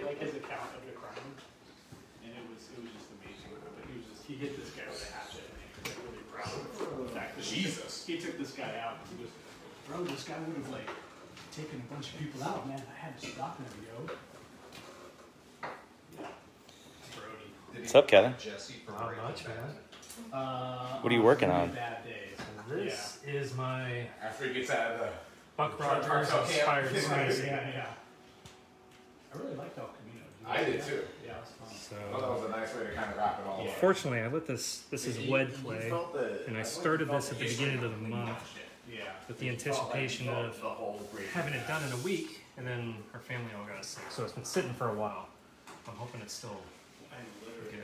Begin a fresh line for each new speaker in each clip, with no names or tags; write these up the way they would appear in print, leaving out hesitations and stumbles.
like his account of the crime, and it was just amazing. But he hit this guy with a hatchet, and he was like really proud of the fact that he took this guy out. And he goes, bro, this guy would have like taken a bunch of people out, man. I had to stop him, yo.
What's up, Kevin?
Not much, man.
What are you working on?
Bad days.
This is my
After he gets out of the
Buck Rogers inspired series.
Yeah. I really liked El Camino.
I did too.
Yeah, it was fun.
So,
well, that was a nice way to kind of wrap it all up.
fortunately, I lit this. This is wed clay, and I started this at the beginning of the month with the anticipation of having it done in a week, and then our family all got sick, so it's been sitting for a while. I'm hoping it's still good.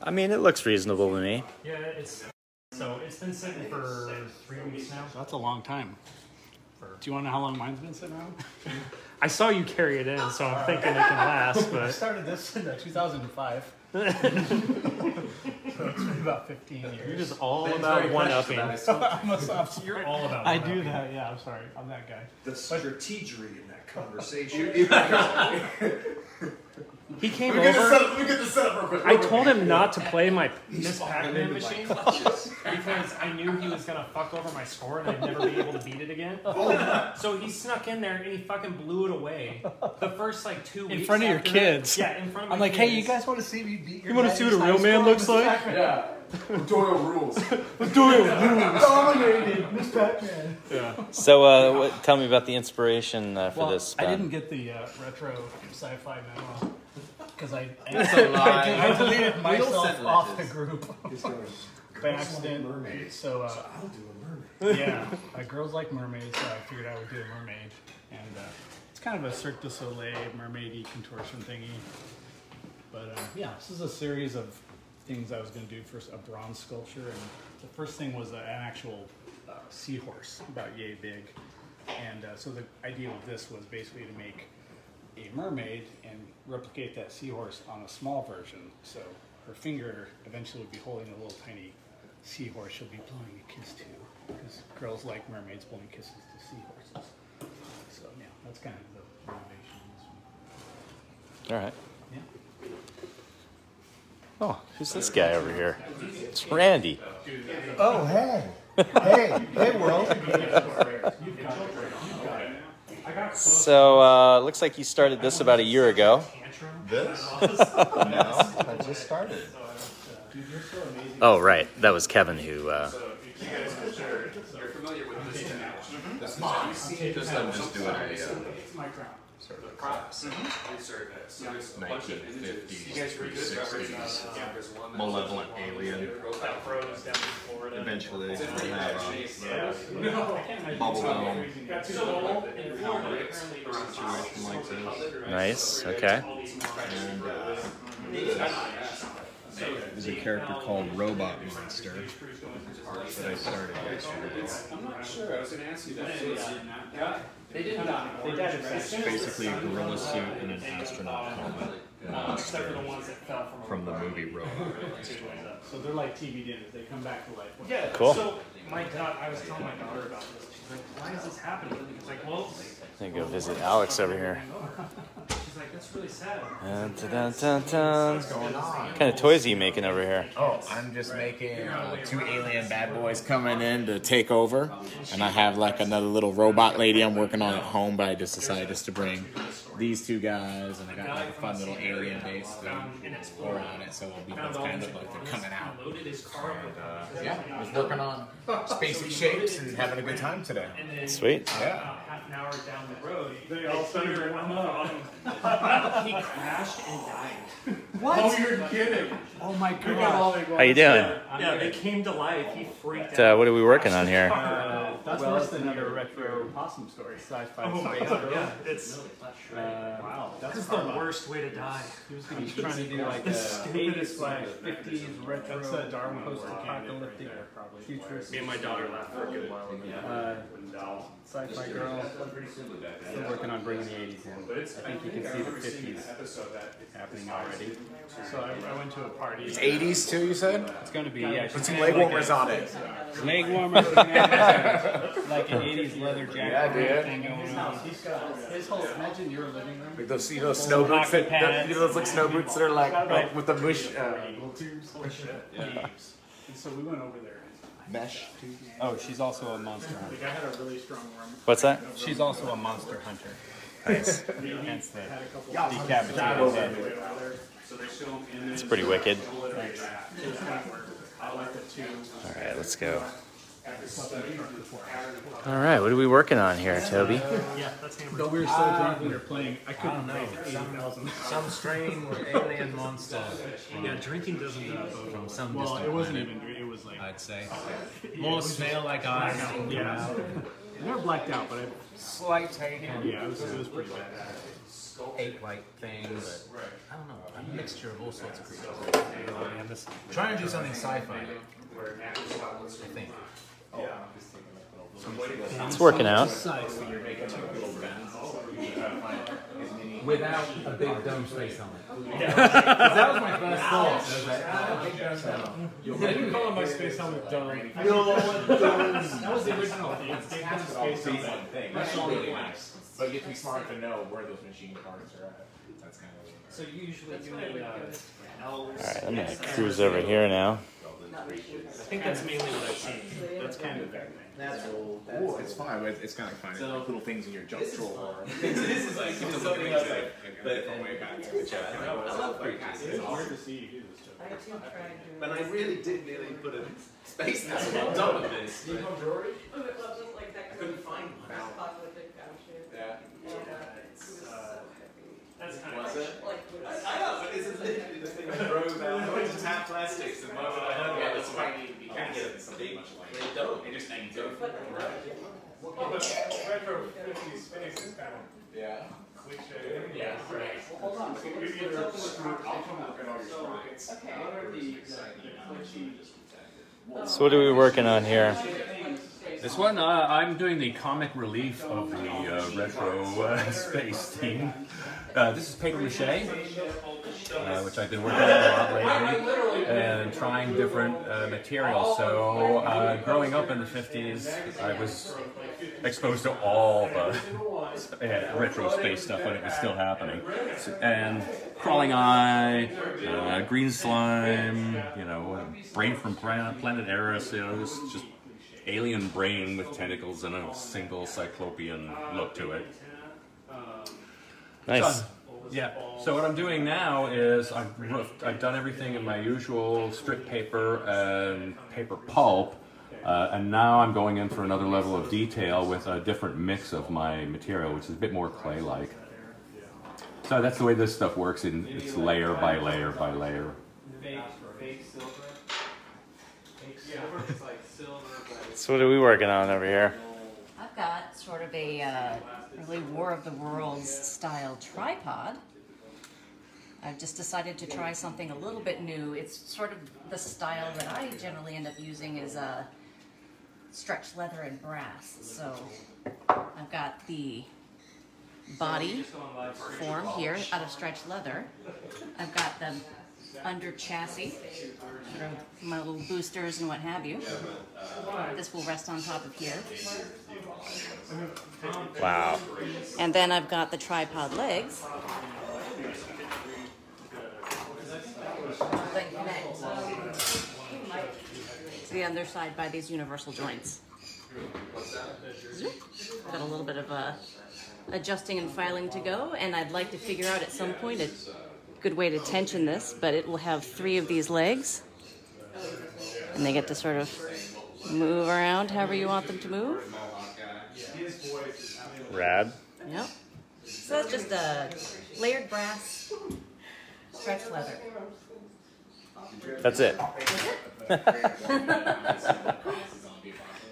I mean, it looks reasonable to me.
Yeah, it's been sitting for 3 weeks now.
That's a long time. Do you want to know how long mine's been sitting around?
I saw you carry it in, so I'm thinking it can last.
I
But
started this in 2005. So it's been about 15 years.
you're just all about one-upping.
You're
all about
I
one-upping.
do that, yeah, I'm sorry. I'm that guy.
The strategery in that conversation.
He came
Let me
over.
get the setup real quick.
I told him not to play my Miss Pac-Man machine because I knew he was gonna fuck over my score and I'd never be able to beat it again. So he snuck in there and he fucking blew it away. The first like 2 weeks
In front of your
after
kids.
That, yeah, in front of my
I'm like,
kids.
hey, you guys want to see me beat your
You want to see what a real man looks like?
Yeah. Doyle rules.
Dominated Miss Pac-Man.
Yeah.
So, tell me about the inspiration for this.
I
Ben.
didn't get the retro sci-fi memo because I deleted myself off the group by accident. So
I'll do a mermaid.
yeah, girls like mermaids, so I figured I would do a mermaid, and it's kind of a Cirque du Soleil mermaidy contortion thingy. But yeah, this is a series of things I was going to do for a bronze sculpture, and the first thing was an actual seahorse about yay big, and so the idea of this was basically to make a mermaid and replicate that seahorse on a small version. So her finger eventually would be holding a little tiny seahorse she'll be blowing a kiss to, because girls like mermaids blowing kisses to seahorses. So yeah, that's kind of the motivation in this one.
All right.
Yeah.
Oh, who's this guy over here? It's Randy.
Oh, hey. Hey, world.
So, looks like you started this about a year ago.
This? No, I just started.
Oh, right. That was Kevin who.
You're familiar with this now.
I'm just doing a
My crown.
sort of
Props. Insert that. So there's a bunch of images.
1950s,
You guys read this?
60s,
There's one that's
malevolent alien.
Froud's down in Florida.
Eventually,
It's
they
in
have
shape.
bubble gum
Got two
situation like this.
Nice. Okay.
And there's a character called Robot Monster that I started yesterday.
I'm not sure. I was going to ask you that.
They did not. They died of
It's basically a gorilla suit and an astronaut helmet
except for the ones that fell
from the movie Robot.
So they're like TV dinners. They come back to life.
Yeah.
Cool.
So I was telling my daughter about this. She's like, "Why is this happening?" It's like, well,
I'm gonna go visit Alex over here.
she's like, "That's really sad."
Dun, dun, dun, dun. What kind of toys are you making over here?
Oh, I'm just making 2 alien bad boys coming in to take over. And I have like another little robot lady I'm working on at home, but I just decided just to bring these 2 guys. And I got like a fun little alien base to explore on it. So it'll be both kind of like they're coming out. And, yeah, I was working on spacey shapes and having a good time today.
Sweet.
Yeah.
Half an hour down the road,
They all started to run up.
he crashed and died.
What?
Oh, you're kidding.
Oh my god.
How you doing?
Yeah, they came to life. He freaked out.
What are we working on here?
That's worse than another retro possum story. Sci-fi.
Oh my god, yeah, it's
Wow.
this is the worst way to die.
He's trying to do like a 80s/50s retro. That's Darwin post-apocalyptic futuristic.
Me and my daughter laughed for a good while ago.
Sci-fi girl. Still working on bringing the 80s in. I think you can see the 50s happening already. So I went to a party.
It's 80s too, you said?
It's going to be, yeah.
Put some leg warmers on it.
Leg warmers. like an 80s leather jacket.
Yeah, dude.
Thing going on. His whole, imagine your living room.
Like those, snow boots that, those like snow boots that are like with the bush.
Little tubes. Holy shit. Yeah. And so we went over there.
Mesh.
Oh, she's also a monster hunter. The guy had a really strong arm.
What's that?
She's also a monster hunter.
Nice.
Hence the decapitated head.
It's pretty wicked.
I like it too.
All right, let's go. All right, what are we working on here, Toby?
Yeah, that's hammered.
But we were so drunk we were playing. I couldn't know.
Some strange alien monster.
Yeah, drinking doesn't do it.
From some
Well,
distant
it wasn't
planet,
even. It was like.
I'd say. More snail like eyes.
Yeah. I never blacked out, but
Slight take on
it was pretty bad.
ape-like thing, but I don't know, a mixture of all sorts of creatures. Trying to do something sci-fi, I think.
It's working out.
Without a big dome space helmet. That was my first thought. I was like, big dome helmet.
Yeah, you call it my space helmet dome. No, that was the original thing. It's space helmet.
That's really nice. But you have to be smart to know where those machine parts are at. That's kind of.
So you usually do the
All right, I'm gonna cruise over here now.
I think that's mainly what I've seen.
That's kind of that thing.
Oh, it's fine. But it's kind of fine. So, like little things in your jump drawer. This is like something else, like a different way of check. I love creatures.
It's hard to see you do this stuff.
But I really did nearly put a space now. I'm done with this.
You know Gorby?
I couldn't find one. Yeah.
That's kind
Was
of
it? I know, but this is literally the thing I drove out. I went to Tap Plastics and most of my home that's why you can't get something much like they don't. They just ain't doing it.
Retro 50s space is kind of
Yeah.
cliche.
Yeah, right.
Hold on. So we either screw, I'll come up and all your slides.
So what are we working on here?
This one, I'm doing the comic relief of the retro space theme. This is paper mache, which I've been working on a lot lately, and trying different materials. So growing up in the 50s, I was exposed to all the retro space stuff when it was still happening. And Crawling Eye, Green Slime, Brain from Planet Eris, just alien brain with tentacles and a single cyclopean look to it.
Nice.
So what I'm doing now is I've done everything in my usual strip paper and paper pulp, and now I'm going in for another level of detail with a different mix of my material, which is a bit more clay-like. So that's the way this stuff works. It's layer by layer by layer.
Fake silver. Fake silver. It's like silver.
So what are we working on over here?
I've got sort of a really War of the Worlds style tripod. I've just decided to try something a little bit new. It's sort of the style that I generally end up using is stretch leather and brass. So I've got the body form here out of stretch leather. I've got the under chassis, sort of my little boosters and what have you. This will rest on top of here.
Wow.
And then I've got the tripod legs that connect to the underside by these universal joints. Got a little bit of adjusting and filing to go, and I'd like to figure out at some point a good way to tension this, but it will have 3 of these legs, and they get to sort of move around however you want them to move.
Rad.
Yep. So that's just a layered brass, stretch leather.
That's it.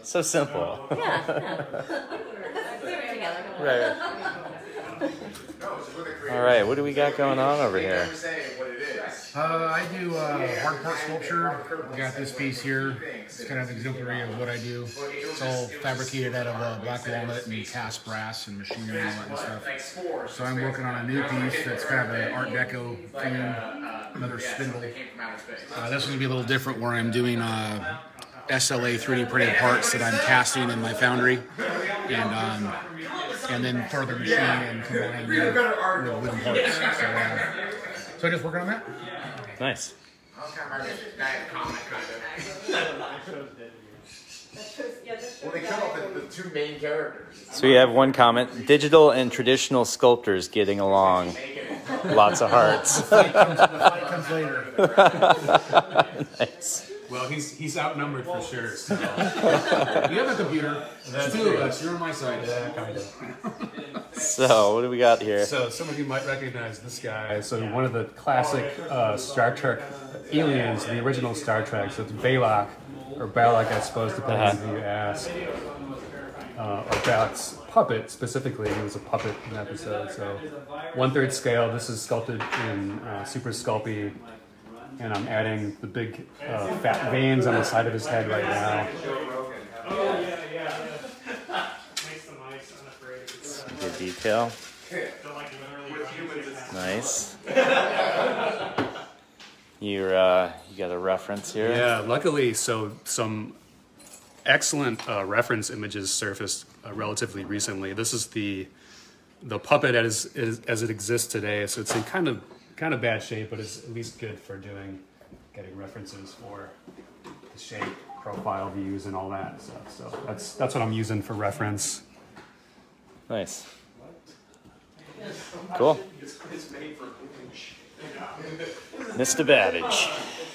So simple.
Yeah. Put it together.
Right. All right, what do we got going on over here?
I do hard part sculpture. We got this piece here. It's kind of exemplary of what I do. It's all fabricated out of black walnut and cast brass and machinery and all that stuff. So I'm working on a new piece that's kind of an Art Deco theme, another spindle. This one's gonna be a little different where I'm doing SLA 3D printed parts that I'm casting in my foundry, and then further machine and combine with wooden parts. So just working on that.
Nice.
Well, they come up with the two main characters.
So we have one comment: digital and traditional sculptors getting along. Lots of hearts.
The fight comes later.
Nice.
Well, he's outnumbered for sure. So.
You have a computer. There's two of us. You're on my side.
Yeah, kind of.
So what do we got here?
So some of you might recognize this guy. So one of the classic Star Trek aliens, the original Star Trek. So it's Balak, or Balak, I suppose, depending on who you ask. Or Balak's puppet, specifically. He was a puppet in the episode. So 1/3 scale. This is sculpted in Super Sculpey. And I'm adding the big fat veins on the side of his head right now.
Good detail. Nice. You got a reference here?
Yeah, luckily, so some excellent reference images surfaced relatively recently. This is the puppet as it exists today. So it's in kind of bad shape, but it's at least good for getting references for the shape, profile views, and all that stuff. So that's what I'm using for reference.
Nice. Cool. Mr. Babbage.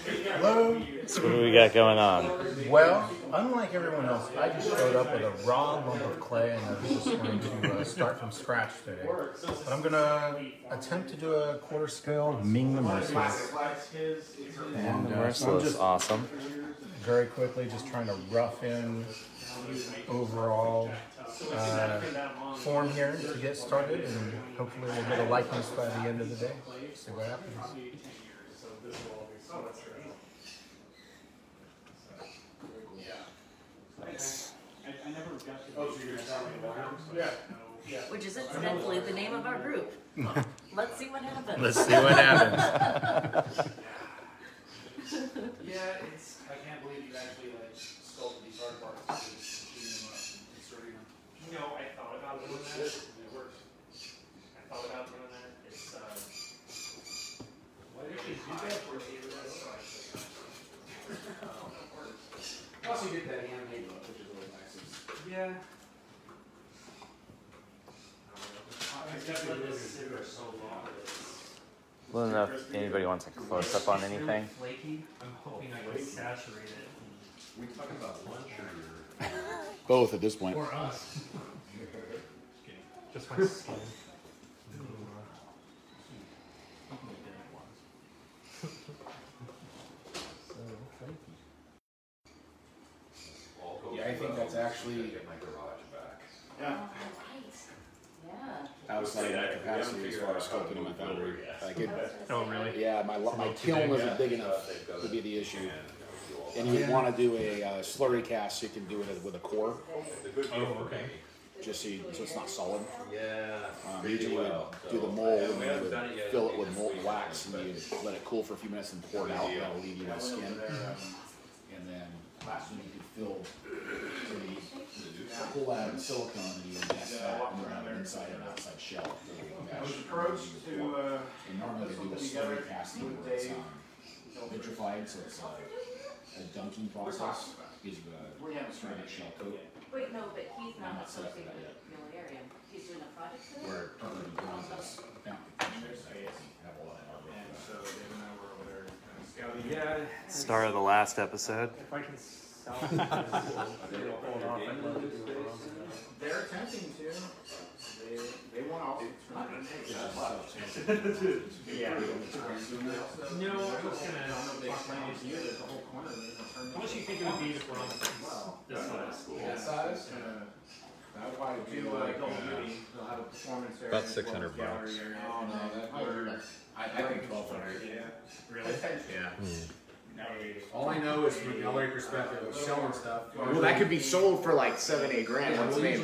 Hello.
So what do we got going on?
Well, unlike everyone else, I just showed up with a raw lump of clay and I was just going to start from scratch today. But I'm going to attempt to do a quarter scale Ming the Merciless. And so I'm just
awesome.
Very quickly just trying to rough in overall form here to get started, and hopefully we'll get a likeness by the end of the day. See what happens.
Which is incidentally the name of our group. Let's see what happens.
Let's see what happens.
Yeah, I can't believe you actually sculpted these hard parts. Shooting them up, inserting them. You know, I thought about doing that, and it worked. I thought about doing that. It's why did you do that for plus you get that handmade look, which is really nice. Yeah.
Well enough. Anybody wants a close up on anything?
Flaky. I'm hoping I can saturate it.
We talking about lunch or
Both at this point.
Or us. Just my skin.
Yeah, I think that's actually
get my garage back.
Yeah.
outside my capacity as far as sculpting in my foundry.
Oh, really?
Yeah, my kiln isn't big enough to be the issue. And you would want to do a slurry cast, so you can do it with a core.
Oh, okay.
Just so it's not solid.
Yeah.
Usually you would do the mold and then you would fill it with molten wax and you let it cool for a few minutes and pour it out. And that'll leave you with skin. And then you could pull out the silicone and you invest that and you have an inside and outside shell. And normally they do a slurry casting where it's vitrified, so it's a dunking process. Gives you a ceramic shell coat.
Wait, no, but he's not associated with Millenarium. He's doing a project for them?
Where Toby bronzes
Star of the last episode.
If I can sell it,
They're attempting to. They want to also
yeah. No, I'm just gonna. How much do you think it would be to bronze this size?
About 600 bucks.
I think 1,200.
Really?
Yeah. All I know is from the LA perspective of selling stuff. Well, that could be sold for like $7-8 grand once made.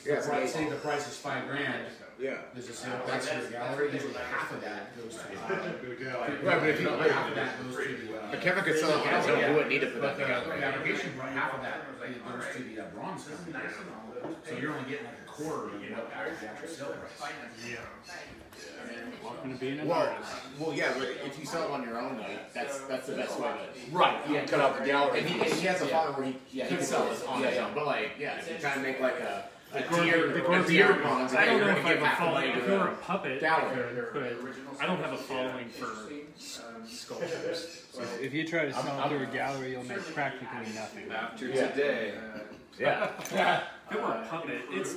Yeah, so I'd say the price is $5,000.
Yeah.
There's a sale price for the gallery. Usually half of that goes to the right, but if you half of that goes to the.
But Kevin could sell it. So who would need it for that?
The fabrication, half of that goes to the bronze company. So you're only getting like a quarter of what the actual sale price.
Yeah.
Welcome to being an
Well,
artist.
well, yeah, but if you sell it on your own, though, that's the best way to.
Right.
Yeah, cut out the gallery. And he has a father where he could sell it on his own. But like, yeah, if you try to make like a deer bronze,
I don't know if I
give
have a
half the money
following.
to
If you were a
the
puppet,
gallery.
but I don't have a following for sculptures.
So if you try to sell to a gallery, you'll make practically nothing.
After today.
Yeah.
If it were a puppet, it's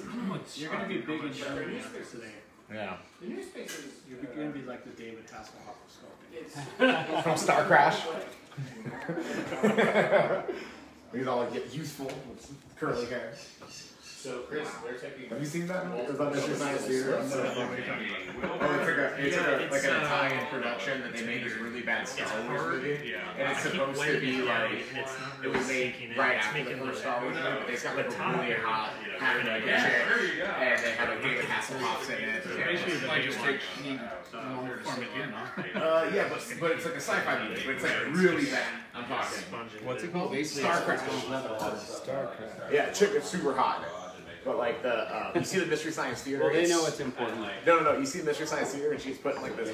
You're going to be big in Germany after today.
Yeah.
You're going to be like the David Hasselhoff of sculpting.
From Star Crash. He's all like youthful with curly hair.
So Chris, they're taking.
Have you seen that? It was on Mystery Science Theater. It's like an Italian production that they made this really bad Star Wars movie. And it's supposed to be like it was made right after the first Star Wars movie, but they got like a really hot half-naked chick, and they had like David Hasselhoff in it. Yeah, but it's like a sci-fi movie, but it's like really bad. I'm talking.
What's it called?
Starcraft.
Starcraft.
Yeah, chick is super hot. But like you see the Mystery Science Theater.
Well, they know it's important.
No. You see the Mystery Science Theater, and she's putting like this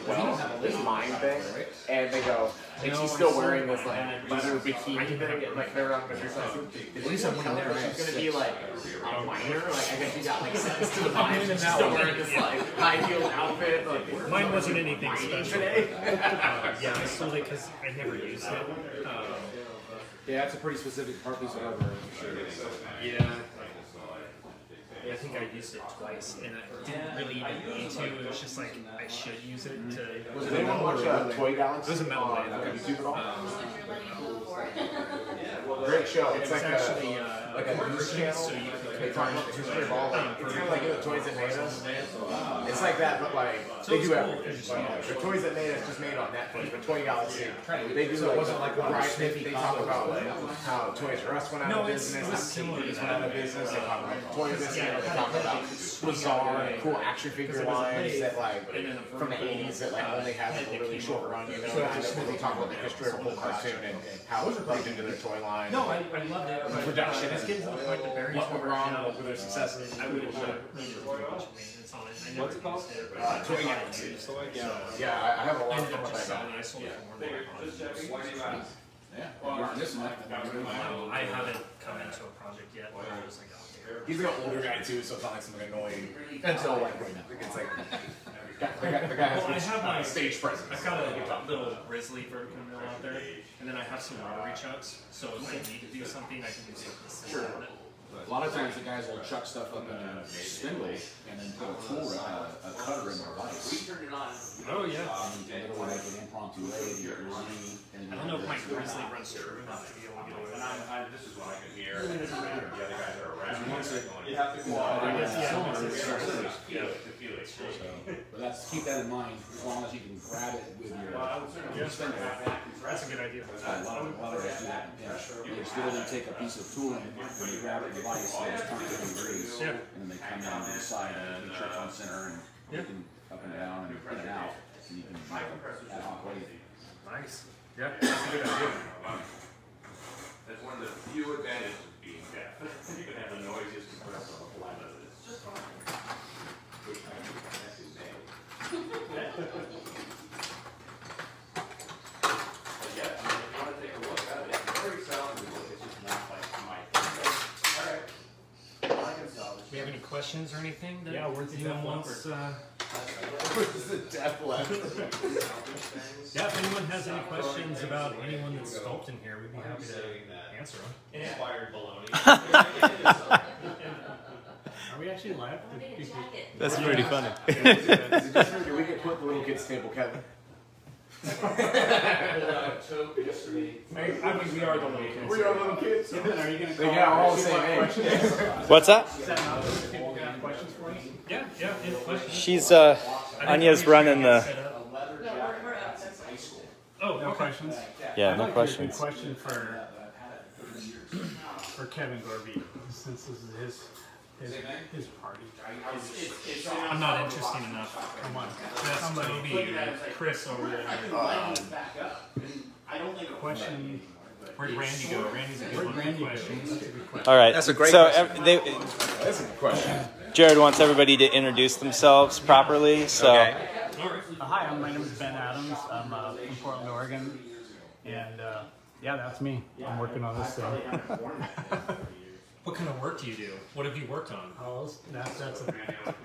this mind thing, and they go, and she's still wearing this like leather bikini thing, and like they're on Mystery Science Theater. At least I'm there. She's gonna be like a minor. Like I guess she got like sentenced to the mind, and she's still wearing this like high heeled outfit. Like
mine wasn't anything special. Yeah, I sold it because I never used it.
Yeah, that's a pretty specific part piece of artwork.
Yeah. I think I used it twice, and I didn't really even need to. It was just like I should use it to.
Was it anyone watch Toy Galaxy?
It was a metal band.
YouTube at all? Great show. It's like
actually
like a news channel.
So you
They talk about the history of all. It's kind of like the Toys That Made Us. It's like that, but like they do everything. The Toys That Made Us just made on Netflix, but Toy Galaxy they do. So it wasn't like they talk about how Toys R Us went out of business, how TVs went out of business. They talk about Toys This Year. They talk about bizarre and cool action figure lines that like from the '80s that like only had like a really short run. You know, and they talk about the history of the whole cartoon and how it played into their toy line.
No, I loved it.
Production.
It's getting to the point that very
what went wrong, what were their successes.
I would have needed to do a bunch of maintenance on it. I never
What's it called?
Toy Galaxy. Yeah, I have a lot of fun with that.
I sold it for more than
Yeah. You aren't missing that.
I haven't come into a project yet where I was like, oh,
He's like an older guy too, so it's not like something annoying until like right now. It's like the guy has
well, I have my
stage presence.
I've got a little Grizzly vertical mill out there, and then I have some rotary chucks. So if I need to do something, I can do something simple on it.
A lot of times the guys will chuck stuff up in a spindle and then put a tool, a cutter in their vise.
Oh yeah.
And literally make an impromptu lathe, get your line, and
I don't know if my Grizzly runs true enough to be able to get away with it.
This is what I can hear. The other guys are around.
You have to go out and
But
that's keep that in mind as long as you can grab it with your spindle.
That's a good idea.
A lot of guys do that. Yeah. They just literally take a piece of tooling and they grab it in the vise, so it's 20 different degrees, and then they come down to the side and make sure it's on center and you can up and down and in and out, and you can ad hoc way.
Nice. Yeah, that's a good idea.
that's one of the few advantages of being deaf. You can have the noisiest compressor on the planet. Which I think that's his name. But yeah, if you want to take a look at it, it's very salvageable. It's just not like my thing. All right. I can salvage.
Do you have any questions or anything? That
Yeah, where's the
anyone
deaf
wants? Yeah, if anyone has any questions about anyone that's sculpting here, we'd be happy to answer them.
Inspired baloney.
Are we actually live?
That's pretty funny.
Do we get put at the little kids' table, Kevin?
I mean, we are the little kids.
We are little kids.
Are you going to
They got all the same age.
What's that?
People got questions for us?
Yeah, any questions?
She's Anya's running the.
Oh,
No questions?
Yeah, no
I'd like
questions.
A question for Kevin Gorby, since this is his His party.
I'm not interesting enough. Come on. That's Toby and Chris over there.
Question.
Where'd Randy go? Randy's a good one.
Randy
Questions.
All right.
That's a great
so
question.
That's a good question.
Jared wants everybody to introduce themselves properly. So.
Okay.
Hi, my name is Ben Adams. I'm from Portland, Oregon. And yeah, that's me. I'm working on this thing.
What kind of work do you do? What have you worked on?
Oh, that's a,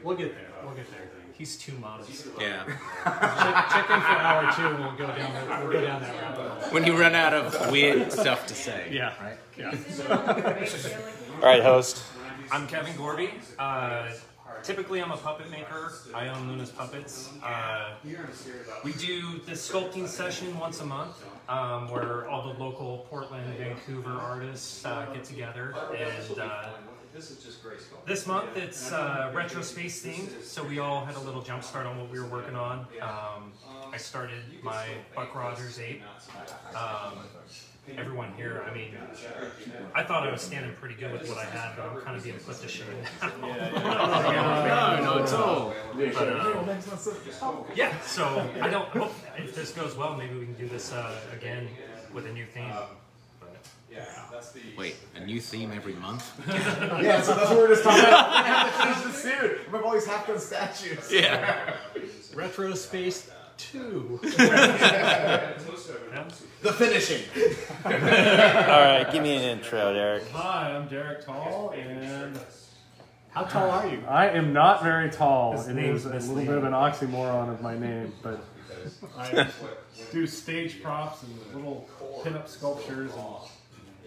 we'll get there. We'll get there.
He's too modest.
Yeah.
Check in for hour 2 and we'll go down that rabbit hole.
When you run out of weird stuff to say.
Yeah.
Right?
All right, host.
I'm Kevin Gorby. Typically, I'm a puppet maker. I own Luna's Puppets. We do this sculpting session once a month where all the local Portland, Vancouver artists get together. And this month, it's retro space themed, so we all had a little jump start on what we were working on. I started my Buck Rogers ape. Everyone here, I mean, I thought I was standing pretty good with what I had, but I'm kind of being put to shame now.
No, it's all.
But, yeah, so I don't hope if this goes well, maybe we can do this again with a new theme.
Wait, a new theme every month?
Yeah, so that's what we're just talking about. We're gonna have to change the suit. We have all these half-done statues.
Yeah.
Retro Space 2.
The finishing.
All right, give me an intro, Derek.
Hi, I'm Derek Tall, and
How tall are you?
I am not very tall.
His
It
name's
is a
Miss
little
Lee.
bit of an oxymoron of my name, but I do stage props and little pin-up sculptures and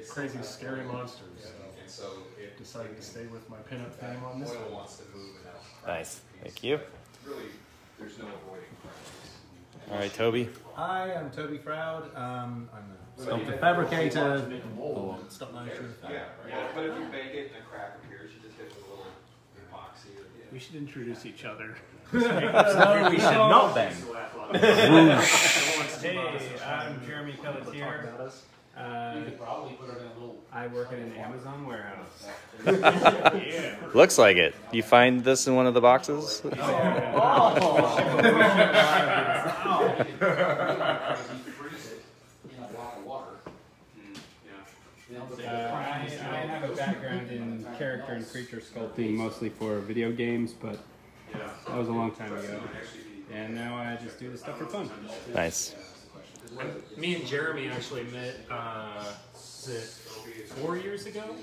crazy, scary monsters. So decided to stay with my pin-up theme on this one.
Nice. Thank you. All right, Toby.
Hi, I'm Toby Froud. I'm a
Sculptor fabricator.
stop motion.
But if you bake it and a crack appears, you just hit it with a little epoxy.
We should introduce each other.
No, we should not then.
Hey, I'm Jeremy Pelletier. I work in an Amazon warehouse.
Looks like it. You find this in one of the boxes?
I have a background in character and creature sculpting, mostly for video games, but that was a long time ago. And now I just do this stuff for fun.
Nice.
Me and Jeremy actually met, was it 4 years ago?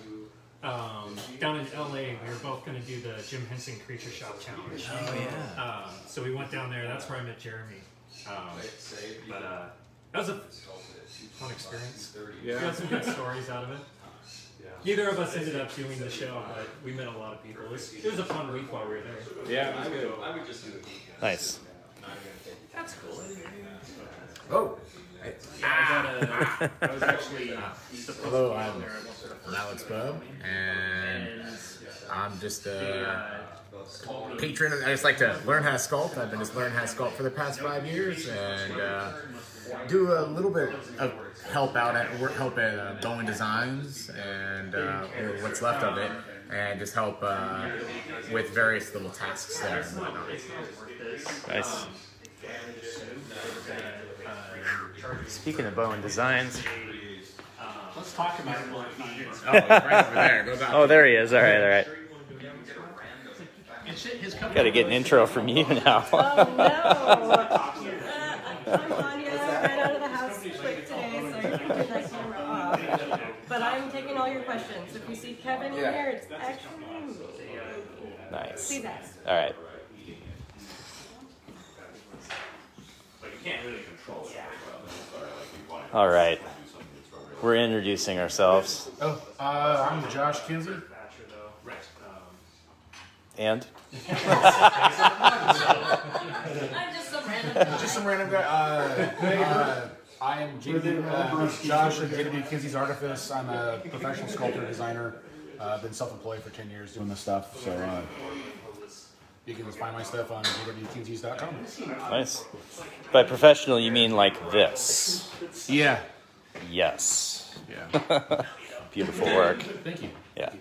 Down in LA, we were both going to do the Jim Henson Creature Shop Challenge.
Oh, yeah.
So we went down there, that's where I met Jeremy. But that was a fun experience. We got some good stories out of it. Neither of us ended up doing the show, but we met a lot of people. It was a fun week while we were there.
Yeah, it was good.
Nice.
That's cool.
Oh.
I was actually supposed
Hello,
to be
I'm
out there.
Alex Bubb, and I'm just a patron. I just like to learn how to sculpt. I've been just learning how to sculpt for the past 5 years, and do a little bit of help at Bowen Designs and or what's left of it, and just help with various little tasks there and whatnot.
Nice. Speaking of Bowen Designs.
Let's talk about it while he's not here.
Oh, it's right over there. Go back.
Oh, there he is. All right, all right.
His company.
Got to get an intro from you now.
Oh no! I'm Anya, right out of the house quick today, so you can turn that camera off. But I'm taking all your questions. If you see Kevin in here, it's actually me.
Nice.
Please ask.
All right.
But you can't really control it.
All right. We're introducing ourselves.
Oh, I'm Josh Kinsey.
And?
I'm just some random
guy. I am Josh at JW Kinsey's Artifice. I'm a professional sculptor designer. I've been self-employed for 10 years doing this stuff. So you can find my stuff on jwkinseys.com.
Nice. By professional, you mean like this?
Yeah.
Yes.
Yeah.
Beautiful work.
Thank you.
Yeah.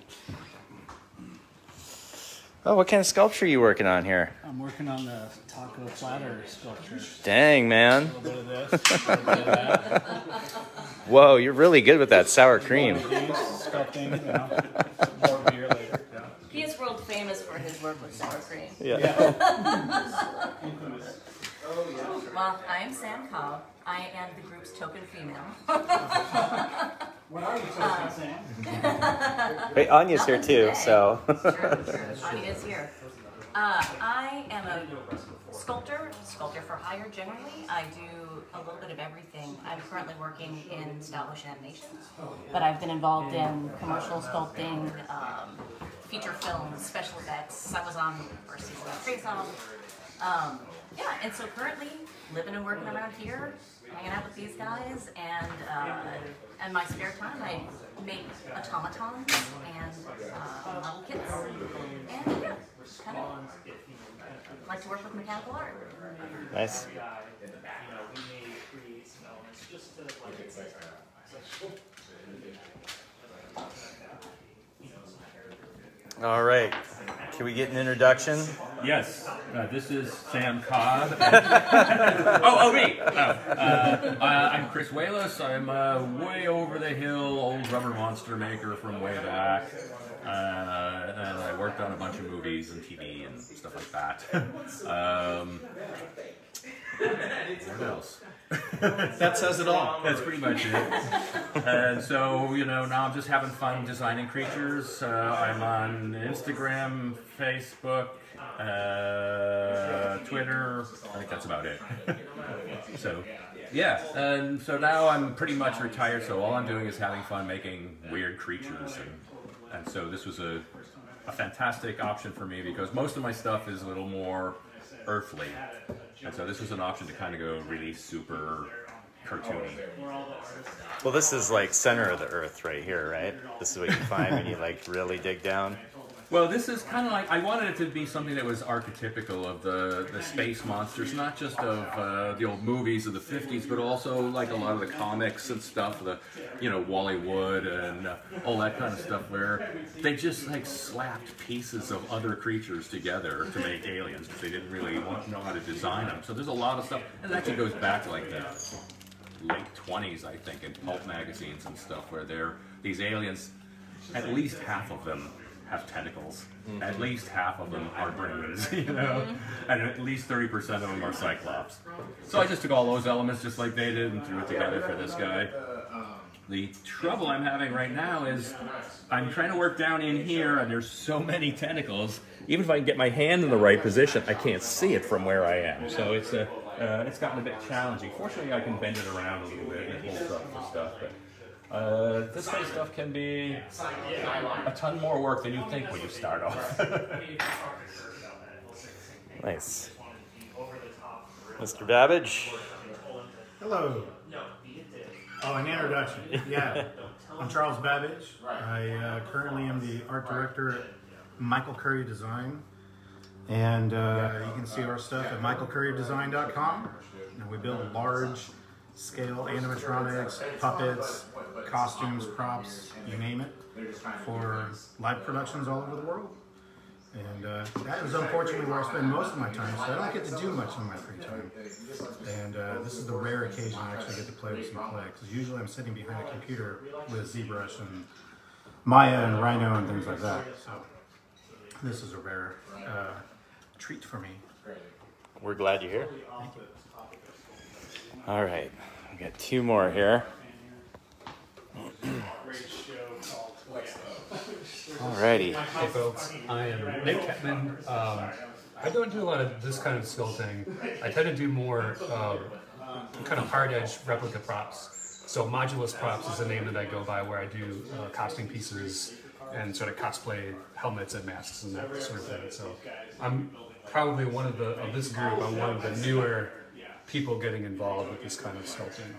Oh, what kind of sculpture are you working on here?
I'm working on the taco platter sculpture.
Dang, man.
A little bit of this, a little bit of that.
Whoa, you're really good with that sour cream.
Sculpting, you know. More beer later. Yeah.
He is world famous for his work with sour cream.
Yeah.
Well, I'm Sam Cobb. I am the group's token female.
What are you token, Sam?
Wait, Anya's here too, so.
Sure. Anya's here. I am a sculptor for hire generally. I do a little bit of everything. I'm currently working in stop-motion animation, but I've been involved in commercial sculpting, feature films, special effects. I was on the first season of Face Off. Yeah, and so currently living and working around here, hanging out with these guys, and in my spare time I make automatons and model kits, and yeah, kind of like to work with mechanical art.
Nice. All right. Can we get an introduction?
Yes, this is Sam Cobb. Me. I'm Chris Wayless. I'm way over the hill, old rubber monster maker from way back. And I worked on a bunch of movies and TV and stuff like that. What else?
That says it all.
That's pretty much it. And so, now I'm just having fun designing creatures. I'm on Instagram, Facebook, Twitter. I think that's about it. So, yeah. And so now I'm pretty much retired, so all I'm doing is having fun making weird creatures. And so this was a fantastic option for me because most of my stuff is a little more earthly. And so this was an option to kind of go really super cartoony.
Well, this is like center of the earth right here, right? This is what you find when you like really dig down.
Well, this is kind of like, I wanted it to be something that was archetypical of the space monsters, not just of the old movies of the 50s, but also like a lot of the comics and stuff, the, Wally Wood and all that kind of stuff, where they just like slapped pieces of other creatures together to make aliens, because they didn't really know how to design them. So there's a lot of stuff, and it actually goes back to like the late 20s, I think, in pulp magazines and stuff, where these aliens, at least half of them have tentacles. At least half of them are brains, and at least 30% of them are Cyclops. So I just took all those elements just like they did and threw it together for this guy. The trouble I'm having right now is I'm trying to work down in here and there's so many tentacles. Even if I can get my hand in the right position, I can't see it from where I am. So it's gotten a bit challenging. Fortunately, I can bend it around a little bit and it holds up for stuff. But this kind of stuff can be a ton more work than you think when you start off.
Nice. Mr. Babbage?
Hello. Oh, an introduction. Yeah. I'm Charles Babbage. I currently am the art director at Michael Curry Design. And you can see our stuff at michaelcurrydesign.com. And we build large scale animatronics, puppets, costumes, props, you name it, for live productions all over the world. And that is unfortunately where I spend most of my time, so I don't get to do much in my free time. And this is the rare occasion I actually get to play with some clay, because usually I'm sitting behind a computer with ZBrush and Maya and Rhino and things like that. So this is a rare treat for me.
We're glad you're here.
Thank you.
All right, we got two more here. Alrighty.
Hey folks, I am Nick Kettman. I don't do a lot of this kind of sculpting. I tend to do more kind of hard edge replica props. So modulus props is the name that I go by, where I do costume pieces and sort of cosplay helmets and masks and that sort of thing. So I'm probably one of this group, I'm one of the newer people getting involved with this kind of sculpting.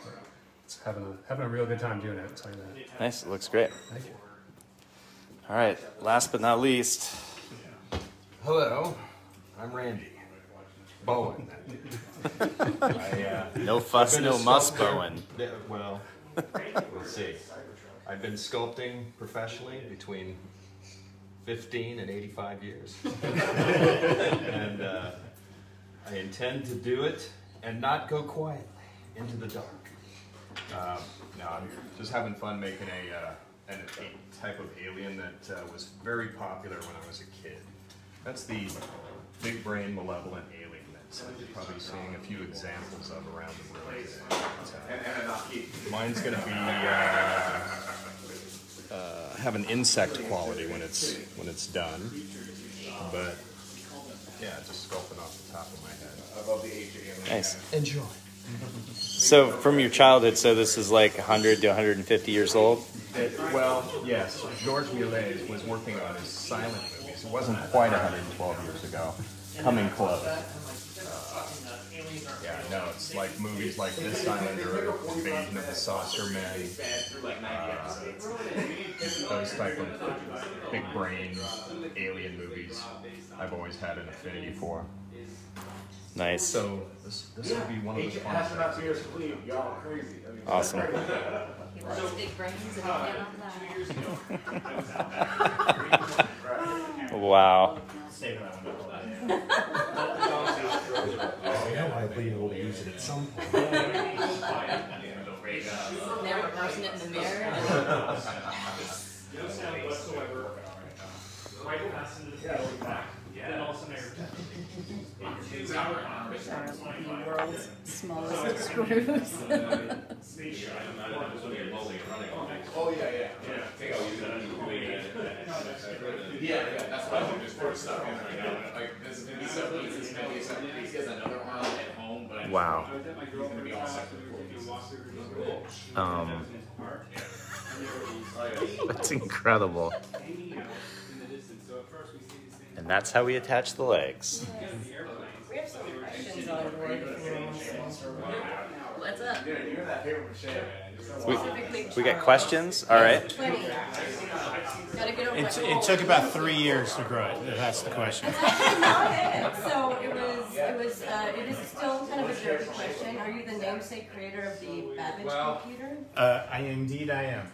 It's having a real good time doing it, I'll tell you that.
Nice, it looks great.
Thank you.
All right, last but not least.
Hello, I'm Randy. Bowen.
No fuss, no muss, Bowen.
Well, we'll see. I've been sculpting professionally between
15 and 85 years. And I intend to do it and not go quietly into the dark. No, I'm just having fun making a type of alien that was very popular when I was a kid. That's the big brain malevolent alien that you're probably seeing a few examples of around the world today. Mine's going to be have an insect quality when it's done, but yeah, just sculpting off the top of my head.
Nice.
Enjoy.
So from your childhood, so this is like 100 to 150 years old?
Well, yes. Georges Méliès was working on his silent movies. It wasn't quite 112 years ago. Coming close. Yeah, no, it's like movies like This Island or Invasion of the Saucer Men. Those type of big brain alien movies I've always had an affinity for.
Nice.
So this will be one of the fun things.
Awesome.
He loves big brains and he can't
Wow.
I'll be able to use it at some point.
Now reversing it in the mirror. The world's smallest screws.
Oh yeah. Yeah, that's why I'm just putting stuff in right now. Like this is gonna be so easy. He has another arm at home, but
Wow.
he's gonna be all set with 4 pieces.
That's incredible. And that's how we attach the legs.
We have some questions on board.
What's up?
We got questions? All right.
Gotta get over
It took about 3 years to grow it. That's the question.
It's actually not it. So it is still kind of a dirty question. Are you the namesake creator of the Babbage computer?
I am.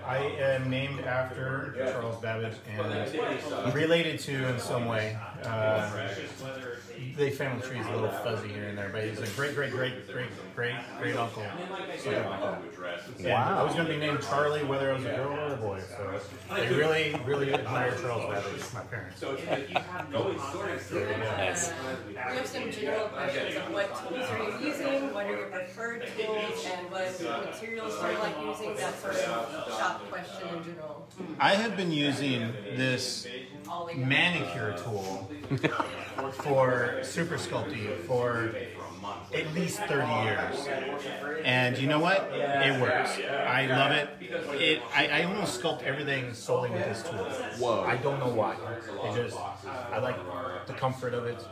I am named after Charles Babbage and related to in some way. The family tree is a little fuzzy here and there, but he's a great uncle.
Wow.
I was going to be named Charlie, whether I was a girl or a boy. So I really admire Charles Babbage, my parents.
Nice.
We have some general questions of what tools are you using, what are your preferred tools, and what materials do you like using, that sort of shop question in general.
I have been using this manicure tool for super sculpting for at least 30 years. And you know what? It works. I love it. I almost sculpt everything solely with this tool.
Whoa.
I don't know why. I like the comfort of it.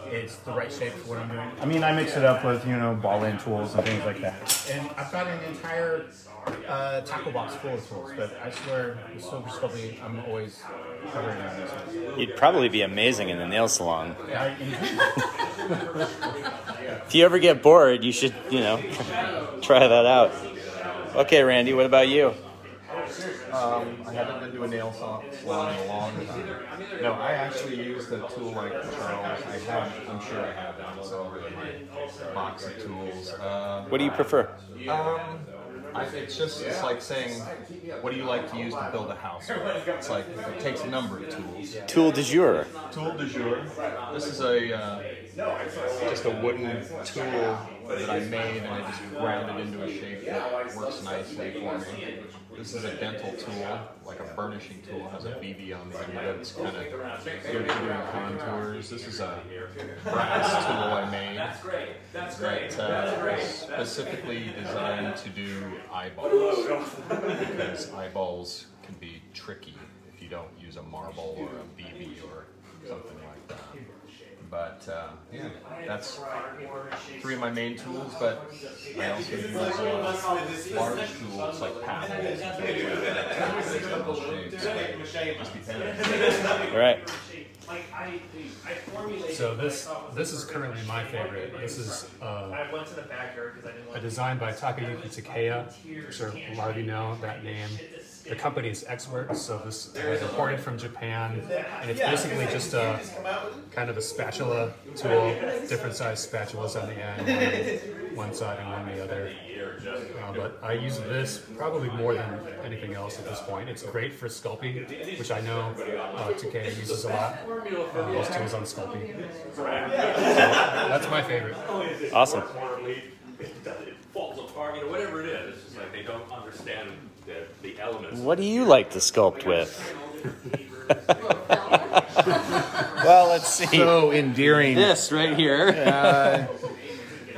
It's the right shape for what I'm doing. I mean, I mix it up with, ball-end tools and things like that. And I've got an entire tackle box full of tools, but I swear, with super sculpting, I'm always covering on this one.
You'd probably be amazing in the nail salon. If you ever get bored, you should, try that out. Okay, Randy, what about you?
I haven't been to a nail salon in a long time. No, I actually used a tool like Charles. I'm sure I have it. It's over in my box of tools.
What do you prefer?
It's like saying, what do you like to use to build a house? It's like, it takes a number of tools.
Tool du jour.
Tool du jour. This is just a wooden tool that I made, and I just ground it into a shape that works nicely for me. This is a dental tool, like a burnishing tool. It has a BB on the end of it. It's kind of good for doing contours. This is a brass tool I made that is specifically designed to do eyeballs, because eyeballs can be tricky if you don't use a marble or a BB or something like that. But yeah, that's 3 of my main tools, but I also use large tools like paddles and things like that. Just depends.
All right.
So this is currently my favorite. This is a design by Takayuki Takeya. I'm sure a lot of you know that name. the company is X-Works, so this was imported from Japan, and it's basically just a kind of a spatula tool, different size spatulas on the end, one side and one the other. But I use this probably more than anything else at this point. It's great for sculpting, which I know 2K uses a lot. Those tools on sculpting. So that's my favorite.
Awesome.
It falls apart, whatever it is. It's just like they don't understand the elements.
What do you like to sculpt with? Well, let's see.
So endearing.
This right here.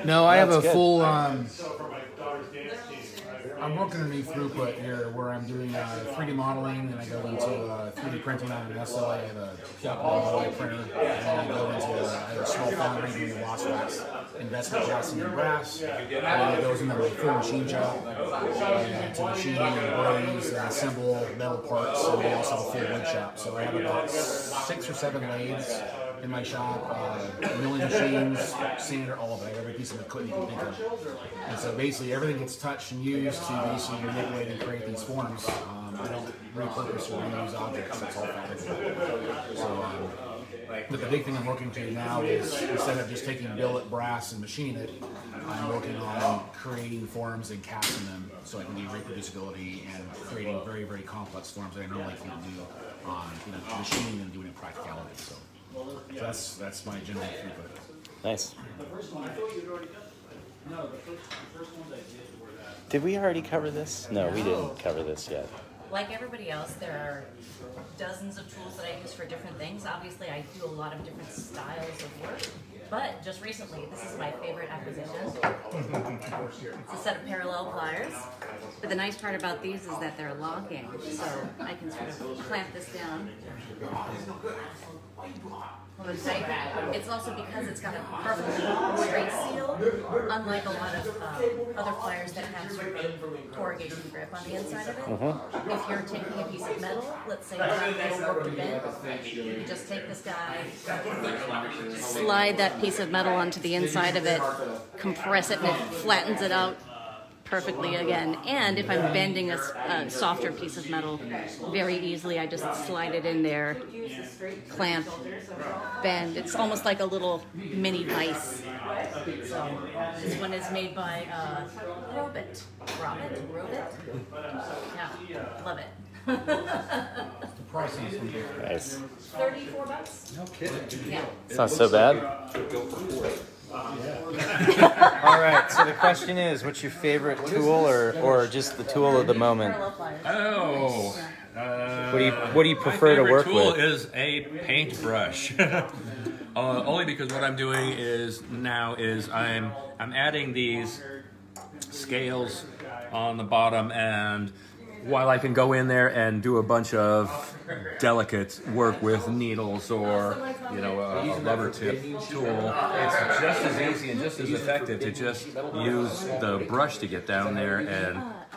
No, I have a
good.
full. I'm working in a new throughput here where I'm doing 3D modeling, and I go into 3D printing on an SL. I have a Kettman printer, and then I go into I have a small foundry doing lost wax, investment casting and brass, and then it goes into the full machine shop to machine and braze and assemble metal parts, and we also have a full wood shop. So I have about 6 or 7 lathes in my shop, milling machines, sander, all of it. I have every piece of equipment you can think of. And so basically everything gets touched and used to basically manipulate and create these forms. I don't repurpose or reuse objects, it's all fabricated. So, but the big thing I'm working to now is instead of just taking billet, brass, and machining it, I'm working on creating forms and casting them so I can do reproducibility and creating very, very complex forms that I normally can't do on machining and doing it practicality. So that's my general throughput.
Nice. Did we already cover this? No, we didn't cover this yet.
Like everybody else, there are dozens of tools that I use for different things. Obviously, I do a lot of different styles of work. But just recently, this is my favorite acquisition. It's a set of parallel pliers. But the nice part about these is that they're locking, so I can sort of clamp this down. It's also because it's got a perfectly straight seal, unlike a lot of other pliers that have sort of a corrugation grip on the inside of it. If you're taking a piece of metal, let's say you have no work to bend, you just take this guy, slide that piece of metal onto the inside of it, compress it, and it flattens it out perfectly again. And if I'm bending a softer piece of metal very easily, I just slide it in there, clamp, bend. It's almost like a little mini vise. So this one is made by Robit. Yeah, love it.
The price on this one here.
Nice.
$34.
No kidding.
Yeah.
It's not so bad. All right, so the question is, what's your favorite tool or just the tool of the moment?
Oh.
What do you prefer to work with?
My favorite tool is a paintbrush. Only because what I'm doing is I'm adding these scales on the bottom, and while I can go in there and do a bunch of delicate work with needles or a rubber tip tool, it's just as easy and just as effective to just use the brush to get down there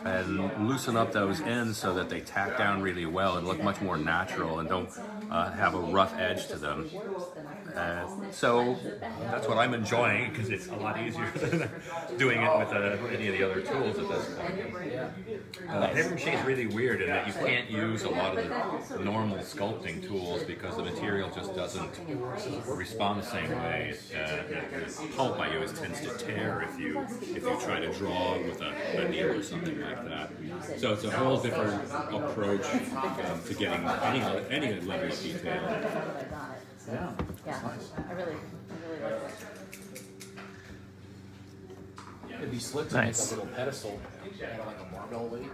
and loosen up those ends so that they tack down really well and look much more natural and don't have a rough edge to them. So that's what I'm enjoying, because it's a lot easier than doing it with any of the other tools at this point. Paper mache is really weird in that you can't use a lot of the normal sculpting tools because the material just doesn't respond the same way. The pulp I use tends to tear if you try to draw with a needle or something like that. So it's a whole different approach to getting any level of detail.
Yeah, I really like it.
It'd be slick to make a little pedestal, like a marble weight,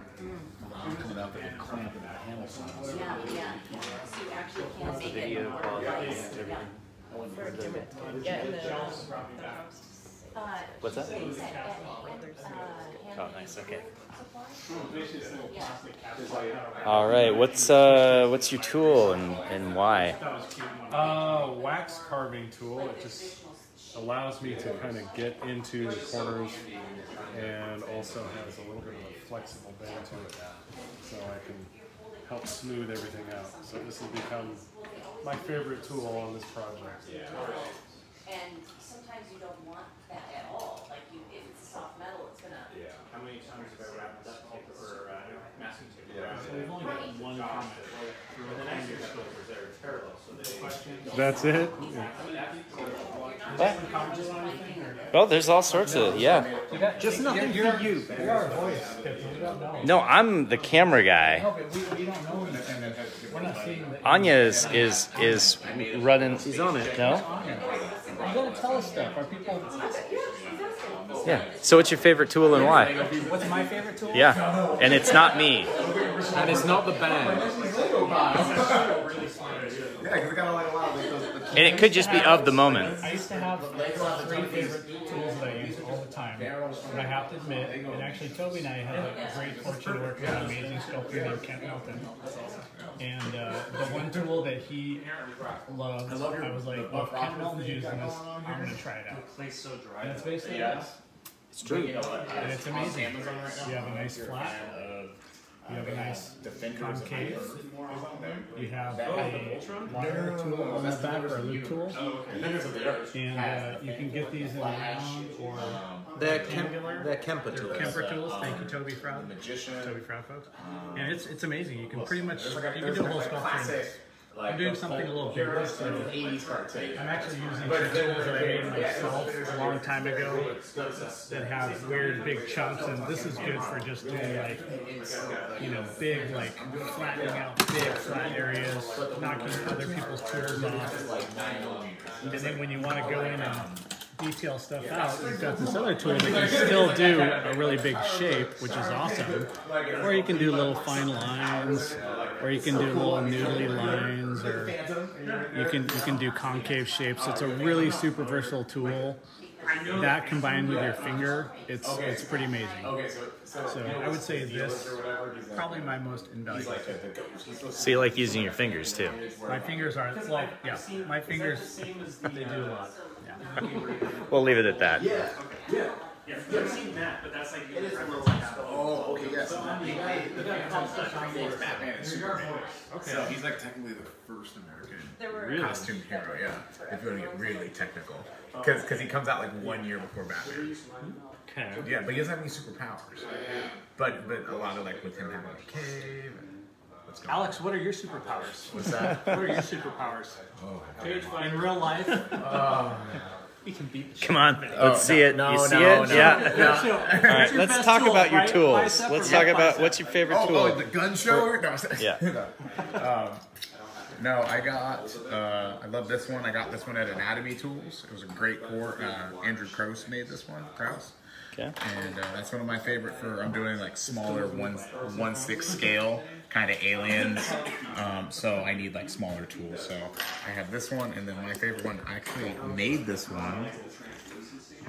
coming up and would clamp and handle something.
Yeah. So you actually can make it more nice.
What's that? Oh, nice. Okay. All right. What's your tool and why?
Wax carving tool. It just allows me to kind of get into the corners, and also has a little bit of a flexible bend to it, so I can help smooth everything out. So this has become my favorite tool on this project.
And sometimes you don't want that at all. Like if it's soft metal, it's gonna.
How many times have I wrapped that or masking tape?
we've only got one comment.
That's it?
Oh, there's all sorts of, yeah.
Just nothing for you.
You're our voice, Pippin. We don't know.
No, I'm the camera guy.
No, but we don't know anything. We're not seeing the...
Anya is running.
She's on it.
No?
You gotta tell us stuff. Are people...
Yeah. So what's your favorite tool and why?
What's my favorite tool?
Yeah. And it's not me.
And it's not the band.
And it could just be of the moment.
I used to have 3 favorite tools that I use all the time. But I have to admit, and actually Toby and I had a great fortune to work with an amazing sculptor named Kettman. And the one tool that he loved, I was like, well, if Kettman's using this, I'm going to try it out. And it's basically this.
It's true.
And it's amazing. You have a nice flat. You have a nice concave. You have a wire tool on the back, or a loop tool. And you can get these in round or rectangular.
They're Kemper tools.
Kemper tools. Thank you, Toby Froud. Toby Froud, folks. And it's amazing. You can pretty much, you can do a whole sculpture in this. I'm doing something a little bigger, so I'm actually using some tools that I made myself a long time ago that have weird big chunks, and this is good for just doing like, you know, big, like flattening out big flat areas, knocking other people's tools off, and then when you want to go in and detail stuff out, you've got this other tool that can still do a really big shape, which is awesome, or you can do little fine lines, or you can do little noodly lines, or you can do concave shapes. It's a really super versatile tool. That combined with your finger, it's pretty amazing. So I would say this probably my most invaluable tool.
So you like using your fingers too?
My fingers are, well, yeah, my fingers, they do a lot. Yeah.
We'll leave it at that.
Yeah, I've seen that, but that's like
Oh, okay, yes. Batman and Superman.
Okay.
So he's like technically the first American costume hero, yeah. If you want to get really technical. Because he comes out like 1 year before Batman.
Okay.
Yeah, but he doesn't have any superpowers. But a lot of like with him having a cave and what's going
Alex, what are your superpowers?
What's that?
What are your superpowers?
Oh,
In real life?
You can beat the shit.
Come on, let's see it. You see it? Yeah. All right, let's talk about your tools. Let's talk about what's your favorite tool.
Oh, the gun show? No.
Yeah.
No, I got, I love this one. I got this one at Anatomy Tools. It was a great core. Andrew Krause made this one, Krause.
Okay.
And that's one of my favorite for, I'm doing like smaller 1/6 scale kind of aliens. So I need like smaller tools. So I have this one, and then my favorite one, I actually made this one.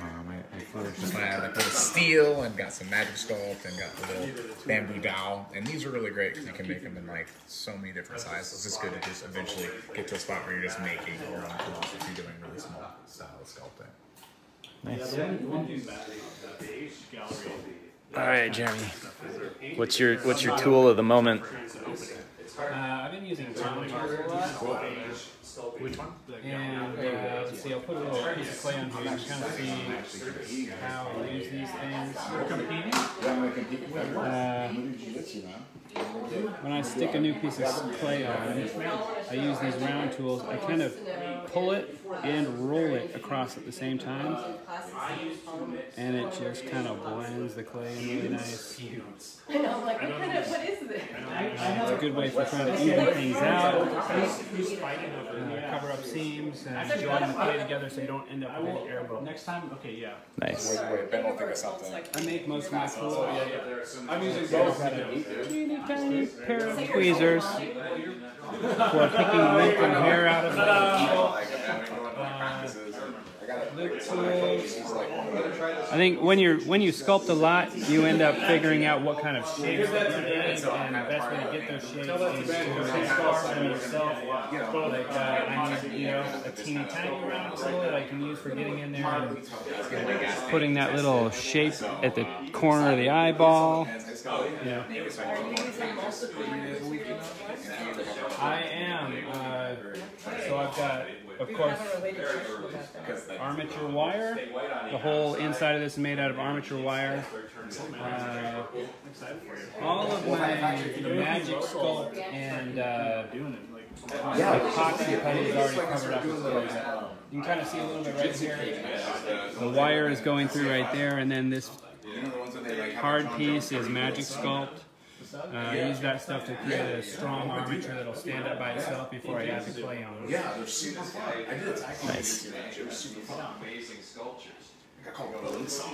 I forged just my like little steel and got some magic sculpt and got the little bamboo dowel. And these are really great because you can make them in like so many different sizes. It's good to just eventually get to a spot where you're just making your own tools if you're doing really small style sculpting.
Nice. All right, Jeremy. What's your tool of the moment?
I've been using Toby a lot. Which one? And let's see, I'll put a little piece of clay on here and kind of see how I use these things. When I stick a new piece of clay on, I use these round tools. I kind of pull it and roll it across at the same time, and it just kind of blends the clay in really nice.
I know, I'm like, what is this?
It's a good way for trying to even things out, cover up seams, and join the clay together so you don't end up with any air bubbles. Next time, okay, yeah.
Nice.
Wait, Ben will think of something.
I make most of my tools.
I'm using
I've got a teeny tiny pair of tweezers for picking lint and hair out of them. Lip tools. I think when you sculpt a lot, you end up figuring out what kind of shapes that you need, and the best way to get those shapes is to start from yourself. Like I need, a teeny tiny round tool that I can use for getting in there and putting that little shape at the corner of the eyeball. I am. So I've got
Of course, armature wire. The whole inside of this is made out of armature wire. All of the magic sculpt and epoxy putty is already covered up with those. You can kind of see a little bit right here. The wire is going through right there, and then this hard piece is magic sculpt. I use that stuff to create a strong armature that'll stand up by itself before I add the clay on it.
Yeah, they're super fun. I did a type
Nice.
They're super fun.
Amazing sculptures.
I call it bone saw.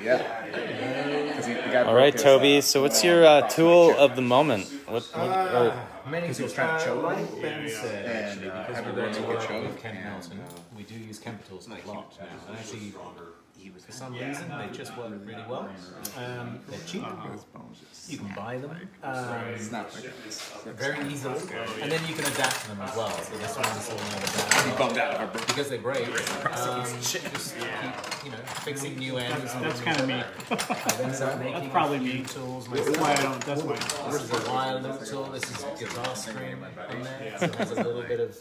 Yeah. All right, Toby. So what's your tool of the moment?
Many people try to choke and because we're going to get choke with Ken Nelson, we do use Kemper tools a lot now. And actually, for some reason, they just work really well. They're cheap. You can buy them very easily, and then you can adapt to them as well. So this one's all another bummed out because they're great. Just keep, fixing new ends.
That's kind of me. That's probably me.
Tools.
That's why I don't. That's why.
This is a wire loop tool. This is a guitar string in there. So it has a little bit of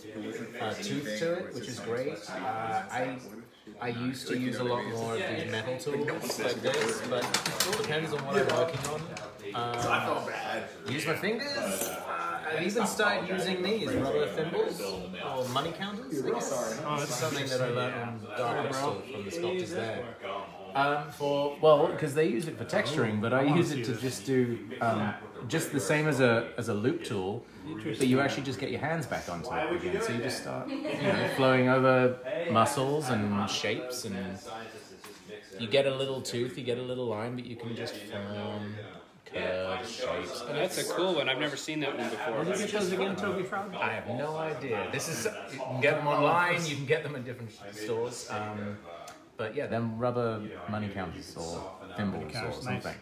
tooth to it, which is great. I used to use a lot more of these metal tools like this, but it all depends on what I'm working on. I felt bad. Use my fingers. I've even started using these rubber thimbles or money counters. I guess. This is something that I learned on Dark Crystal from the sculptors there. Because they use it for texturing, but I use it to just do just the same as a loop tool, but you actually just get your hands back onto it again. So you just start, flowing over muscles and shapes, and you get a little tooth, you get a little line, but you can just form curves, shapes.
Oh, that's a cool one. I've never seen that one before.
Where did you get those again, Toby Froud? I have no idea. This is you can get them online. You can get them in different stores. But yeah, them rubber money counters or thimbles or something.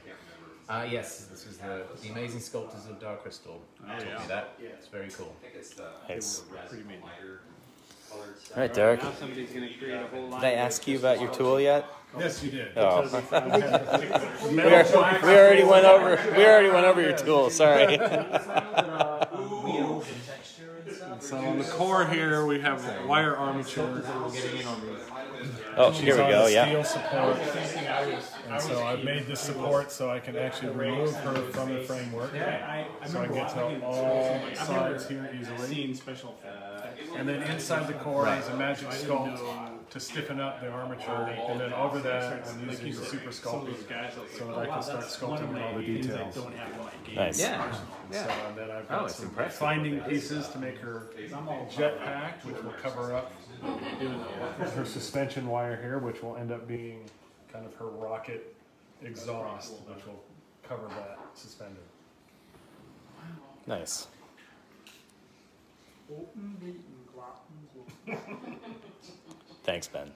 Yes, this is the Amazing Sculptors of Dark Crystal. Taught me that. It's very cool.
Nice. All right, Derek. Did I ask you about your tool yet?
Yes, you did.
Oh. we already went over your tool. Sorry.
So on the core here, we have wire armature.
Oh, here we go. Yeah.
Steel support. And so I've made this support so I can actually remove her from the framework. So I can get to all sides here easily. And then inside the core is a magic sculpt to stiffen up the armature. And then over that, I'm using the super sculpting so that I can start sculpting all the details.
Nice.
Yeah. So then I've got some finding pieces to make her jet packed, which will cover up her suspension wire here, which will end up being kind of her rocket exhaust, which will cover that suspended.
Nice. Thanks, Ben.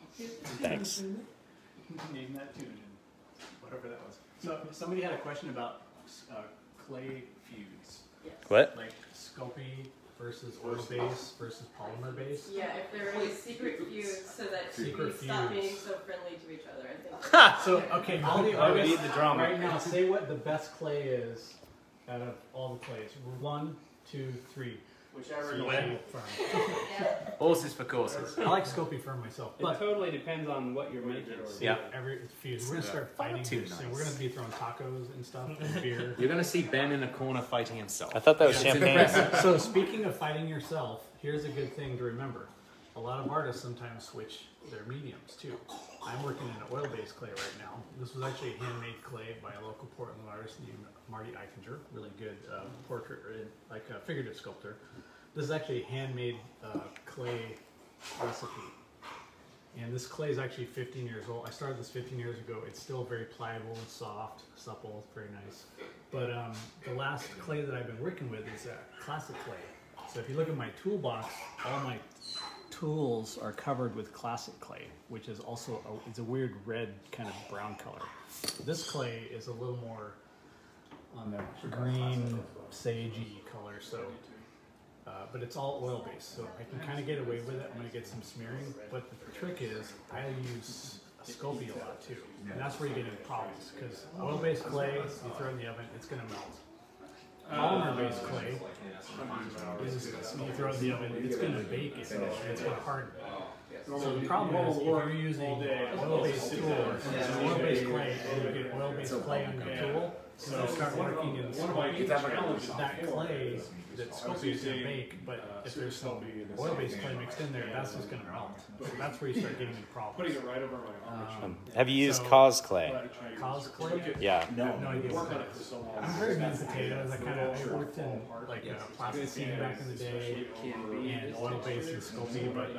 Thanks.
Name that tune, whatever that was. So somebody had a question about clay feuds.
What?
Like Sculpey versus oil base versus polymer base.
Yeah, if there are any secret feuds so that we stop being so friendly to each other, I think.
So, okay, all the artists right now, say what the best clay is out of all the clays. 1, 2, 3. Whichever you win.
Horses for courses.
I like Sculpey firm myself.
It totally depends on what you're making.
Yeah.
Every feud. We're going to start fighting here soon. We're going to be throwing tacos and stuff and beer.
You're going to see Ben in a corner fighting himself.
I thought that was champagne.
So speaking of fighting yourself, here's a good thing to remember. A lot of artists sometimes switch their mediums too. I'm working in an oil-based clay right now. This was actually a handmade clay by a local Portland artist named Marty Eichinger, really good portrait, like a figurative sculptor. This is actually a handmade clay recipe. And this clay is actually 15 years old. I started this 15 years ago. It's still very pliable and soft, supple, very nice. But the last clay that I've been working with is a classic clay. So if you look at my toolbox, all my tools are covered with classic clay, which is also it's a weird red kind of brown color. This clay is a little more on the green sagey color, so but it's all oil based, so I can kind of get away with it. I'm going to get some smearing, but the trick is I use Sculpey a lot too, and that's where you get into problems because oil based clay, you throw it in the oven, it's going to melt. polymer-based clay. When you throw it in the oven, it's going to bake. It's going to harden. So the problem is, if you're using oil-based tool, oil-based clay, and you get oil-based clay on your tool, so you start working in sculpting, that clay that sculpting is going to bake, but if there's some oil-based clay mixed in there, that's just going to melt. So that's where you start getting into problems.
Have you used cause clay?
Cause clay?
Yeah.
I have no idea what that is. I'm very good at potatoes. I worked in like plasticine back in the day and oil-based and sculpting, but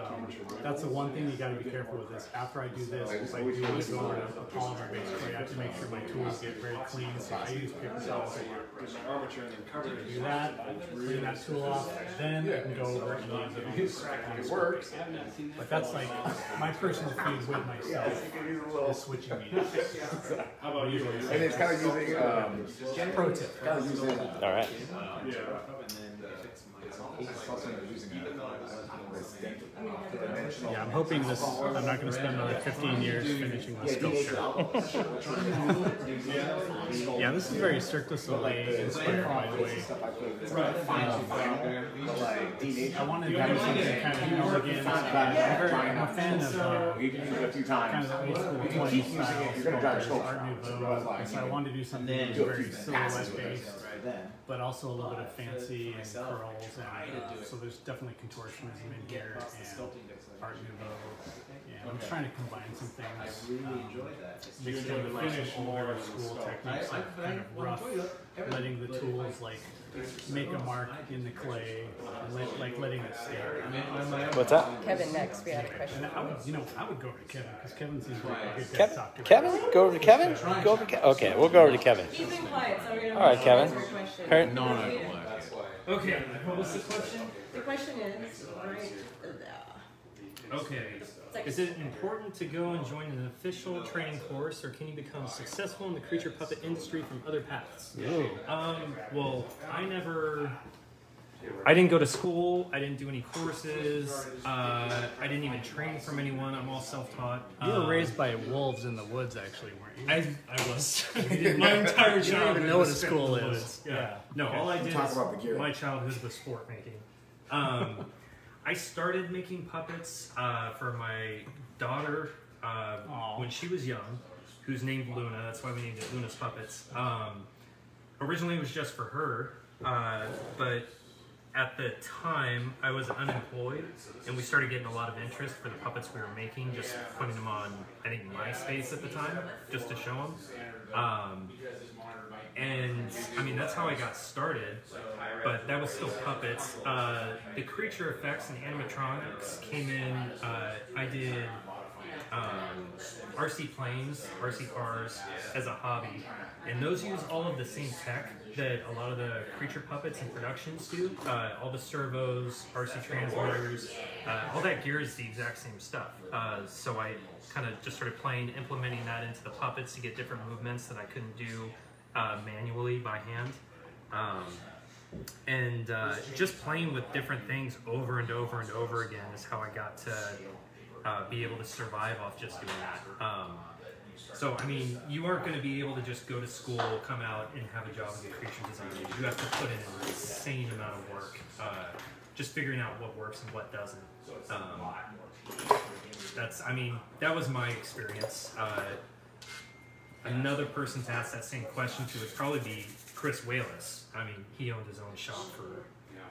that's the one thing you got to be careful with is after I do this, if I do want to go over to a polymer-based clay, I have to make sure my tools get very clean. So I use paper towels to do that, clean that tool off, then I can go over and use it. It works, but that's like my personal feud with myself is switching mediums. How about you?
And it's kind of using
pro tip.
All right.
Yeah, I'm hoping this. I'm not going to spend another 15 years finishing the sculpture. Yeah, this is very Cirque du Soleil inspired, by the way. I wanted to do something kind of, again, I'm a fan of kind of the old school 20s style, Art Nouveau, so I wanted to do something very silhouette based, but also a little bit of fancy and curls, and so there's definitely contortionism in here and Art Nouveau. And I'm trying to combine some things, mixed in with some older school techniques, like kind of rough, letting the tools like make a mark in the clay, and like letting it stay.
What's that?
Kevin next. We had a question.
I would go over to Kevin because Kevin seems like a good guy to talk to.
Kevin? Go over to Kevin? Go over to Kevin? Okay, we'll go over to Kevin.
He's been quiet, so we're going to
All right, Kevin.
Okay, what was the question?
The question is, right,
Okay. Is it important to go and join an official training course, or can you become successful in the creature puppet industry from other paths? Well, I didn't go to school. I didn't do any courses. I didn't even train from anyone. I'm all self-taught.
You were raised by wolves in the woods, actually, weren't you?
I was. My entire childhood.
You don't even know what a school is.
Yeah. No, all I did is my childhood was sport making. I started making puppets for my daughter when she was young, who's named Luna. That's why we named it Luna's Puppets. Originally, it was just for her, but at the time, I was unemployed, and we started getting a lot of interest for the puppets we were making, just putting them on, I think, MySpace at the time, just to show them. And, I mean, that's how I got started, but that was still puppets. The creature effects and animatronics came in. I did RC planes, RC cars as a hobby, and those use all of the same tech that a lot of the creature puppets and productions do. All the servos, RC transmitters, all that gear is the exact same stuff. So I kind of just started implementing that into the puppets to get different movements that I couldn't do manually by hand. And just playing with different things over and over and over again is how I got to be able to survive off just doing that. So, I mean, you aren't going to be able to just go to school, come out, and have a job as a creature designer. You have to put in an insane amount of work, just figuring out what works and what doesn't. That was my experience. Another person to ask that same question to would probably be Chris Wallace. I mean, he owned his own shop for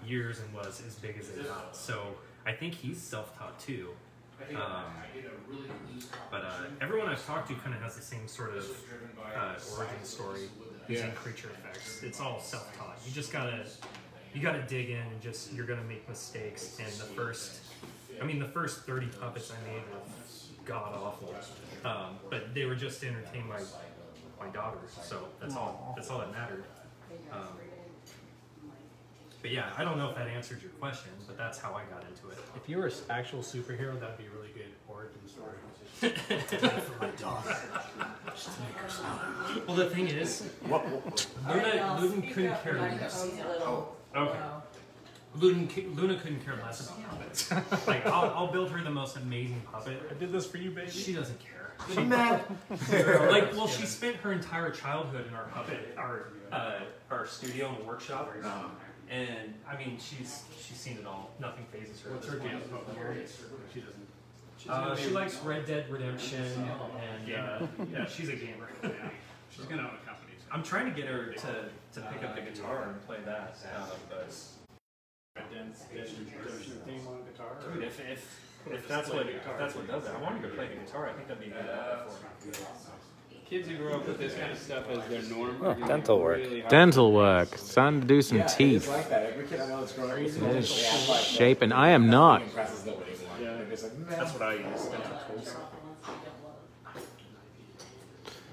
years and was as big as it got. So I think he's self-taught too. But everyone I've talked to kind of has the same sort of origin story using creature effects. It's all self-taught. You just gotta dig in and you're gonna make mistakes. And the first 30 puppets I made were god awful. But they were just to entertain my daughters, so that's all that mattered. But yeah, I don't know if that answered your question, but that's how I got into it.
If you were an actual superhero, that'd be a really good origin story. For my daughter. Just to make her smile.
Well, the thing is, Luna couldn't care less.
Okay.
Luna couldn't care less about puppets. Like, I'll build her the most amazing puppet.
I did this for you, baby.
She doesn't care. She spent her entire childhood in our puppet, our studio and workshop. And I mean, she's seen it all. Nothing phases her.
What's her game? She doesn't.
She likes Red Dead Redemption, and yeah, she's a gamer.
She's gonna own a company.
I'm trying to get her to pick up the guitar and play that.
Red Dead Redemption theme on guitar.
Dude, if that's what does it, I wanted to play the guitar. I think that'd be good for
Kids who grow up with this kind of stuff as their norm.
Oh, dental work.
Dental work. It's time to do some teeth. It's like that. Every kid I know that's growing up It is shaping. I am not.
Yeah, that's what I use. Dental tools.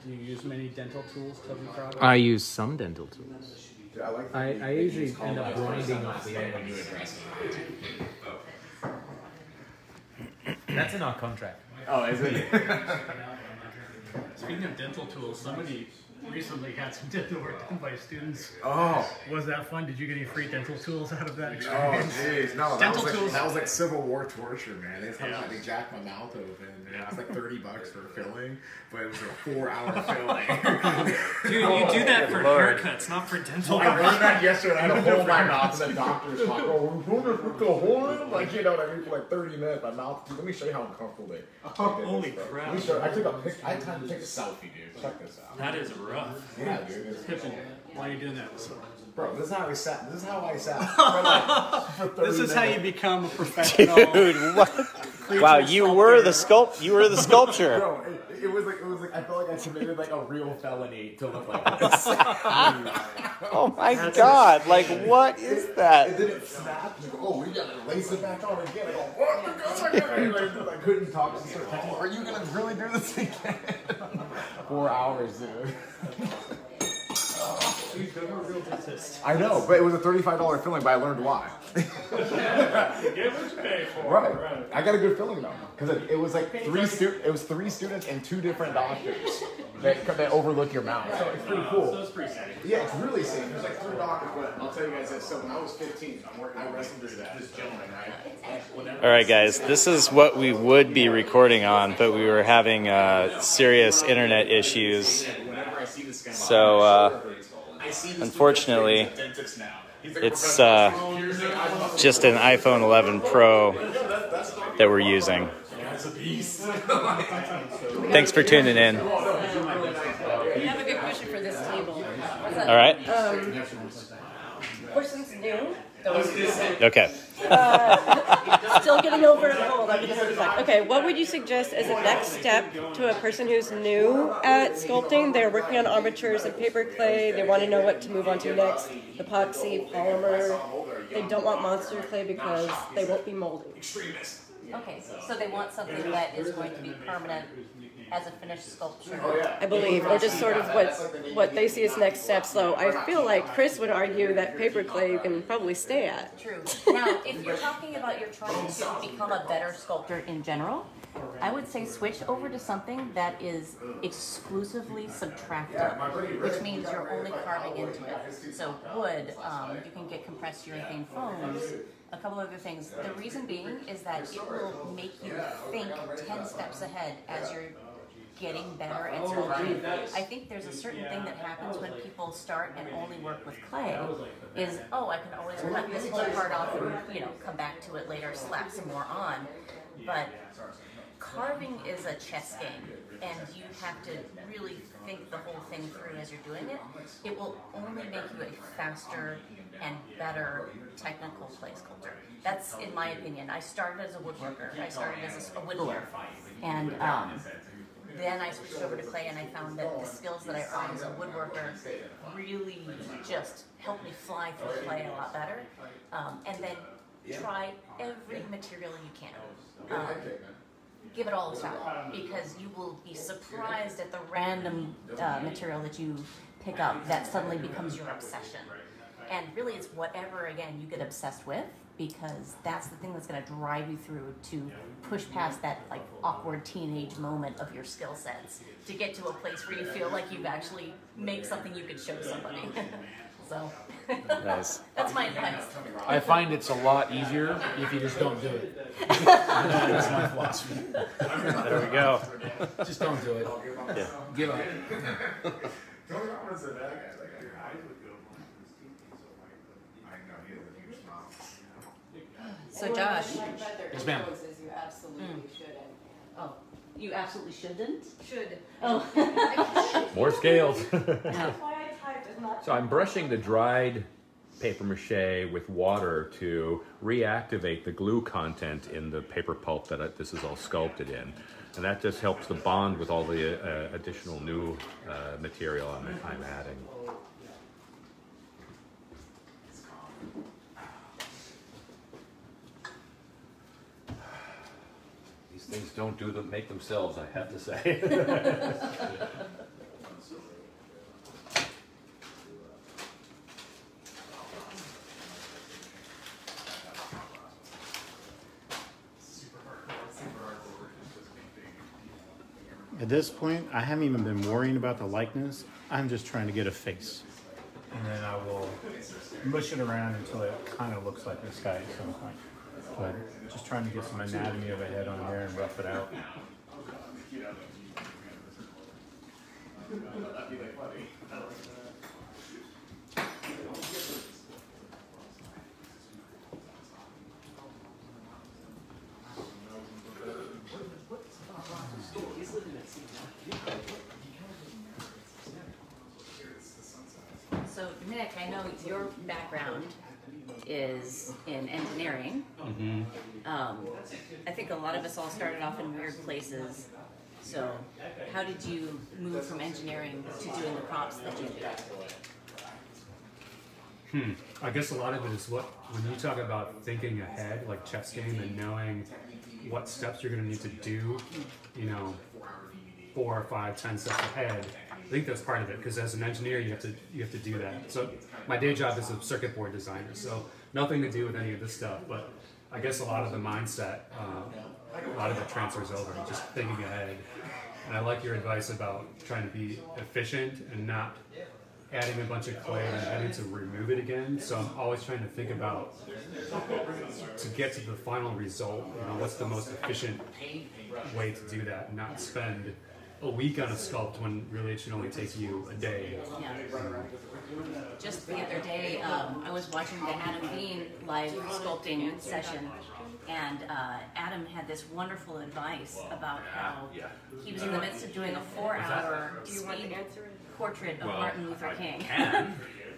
Do you use many dental tools, Toby Froud?
I use some dental tools.
I usually end up grinding off the ends. That's in our contract.
Oh, is it?
Speaking of dental tools, somebody recently had some dental work done by students.
Oh.
Was that fun? Did you get any free dental tools out of that
Oh,
experience?
jeez. No,
dental tools.
That was like Civil War torture, man. They jacked my mouth open. And it was like $30 for filling, but it was a 4-hour filling.
Dude, you do that for haircuts, not for dental.
I learned that yesterday. I had to hold my mouth, and the doctor's like, "Oh, we're going to put the hole in?" Like, you know what I mean? For like 30 minutes, my mouth. Dude, let me show you how uncomfortable they.
Holy crap!
Let me show you. I took a picture. I had time to take a selfie, dude. Check this out.
That is rough.
Yeah, dude.
Pippin, why are you doing that?
Bro, this is how I sat. This is how I sat. For 30
This is how
minutes.
you become a professional.
Dude, what? Wow, you were the sculpture.
Bro, it was like I felt like I committed like a real felony to look like this.
Oh my God! Like, what is that?
And then it snapped. And oh, we gotta lace it back on again. I go, what? I couldn't talk. I started texting, are you gonna really do this again? 4 hours, dude. I know, but it was a $35 filling, but I learned why.
You get what you pay for.
Right. I got a good filling though, because it was like three students and 2 different doctors that overlook your mouth. So it's pretty cool.
So it's pretty safe.
Yeah, it's really safe. There's like 3 doctors, but I'll tell you guys this. So when I was 15, I wrestled this gentleman, right?
All right, guys, this is what we would be recording on, but we were having serious internet issues. So, unfortunately, it's just an iPhone 11 Pro that we're using. Thanks for tuning in.
We have a good cushion for this table.
All right.
Person's new.
Okay.
Still getting over a cold. Okay, what would you suggest as a next step to a person who's new at sculpting? They're working on armatures and paper clay. They want to know what to move on to next. Epoxy, polymer. They don't want monster clay because they won't be molding.
Okay, so they want something that is going to be permanent as a finished sculpture.
I believe, or just sort of what they see as next steps. So I feel like Chris would argue that paper clay you can probably stay at.
True. Now, if you're talking about you're trying to become a better sculptor in general, I would say switch over to something that is exclusively subtractive, which means you're only carving into it. So wood, you can get compressed urethane foams, a couple other things. The reason being is that it will make you think 10 steps ahead as you're getting better at sculpting. I think there's a certain thing that happens when people start and only work with clay is, oh, I can always cut this whole part off and, come back to it later, slap some more on. But carving is a chess game, and you have to really think the whole thing through as you're doing it. It will only make you a faster and better technical clay sculptor. That's in my opinion. I started as a woodworker. I started as a whittler, and then I switched over to clay, and I found that the skills that I earned as a woodworker really just helped me fly through clay a lot better. And then try every material you can. Give it all a shot, because you will be surprised at the random material that you pick up that suddenly becomes your obsession. And really it's whatever, again, you get obsessed with, because that's the thing that's going to drive you through to push past that awkward teenage moment of your skill sets to get to a place where you feel like you've actually made something you could show somebody. So
Nice.
that's my advice.
I find it's a lot easier if you just don't do it. That's my philosophy.
There we go.
Just don't do it.
Yeah.
Give up.
So Josh.
Yes, ma'am.
You absolutely shouldn't.
Oh, you absolutely shouldn't?
Should.
Oh.
More scales.
That's why I typed. It's not.
So I'm brushing the dried paper mache with water to reactivate the glue content in the paper pulp that this is all sculpted in. And that just helps the bond with all the additional new material I'm adding. These things don't make themselves, I have to say.
At this point, I haven't even been worrying about the likeness. I'm just trying to get a face. And then I will mush it around until it kind of looks like this guy at some point. But just trying to get some anatomy of a head on there and rough it out.
So Nick, I know your background is in engineering.
Mm-hmm.
I think a lot of us all started off in weird places. So how did you move from engineering to doing the props that you do?
I guess a lot of it is when you talk about thinking ahead, like chess game, and knowing what steps you're going to need to do, 4 or 5, 10 steps ahead. I think that's part of it, because as an engineer, you have to do that. So my day job is a circuit board designer, so nothing to do with any of this stuff. But I guess a lot of the mindset, a lot of it transfers over, just thinking ahead. And I like your advice about trying to be efficient and not adding a bunch of clay and having to remove it again. So I'm always trying to think about, to get to the final result, what's the most efficient way to do that, and not spend a week on a sculpt when really it should only take you a day.
Yeah. Just the other day, I was watching the Adam Bean live sculpting session, and Adam had this wonderful advice about how he was in the midst of doing a 4-hour speed portrait of Martin Luther King.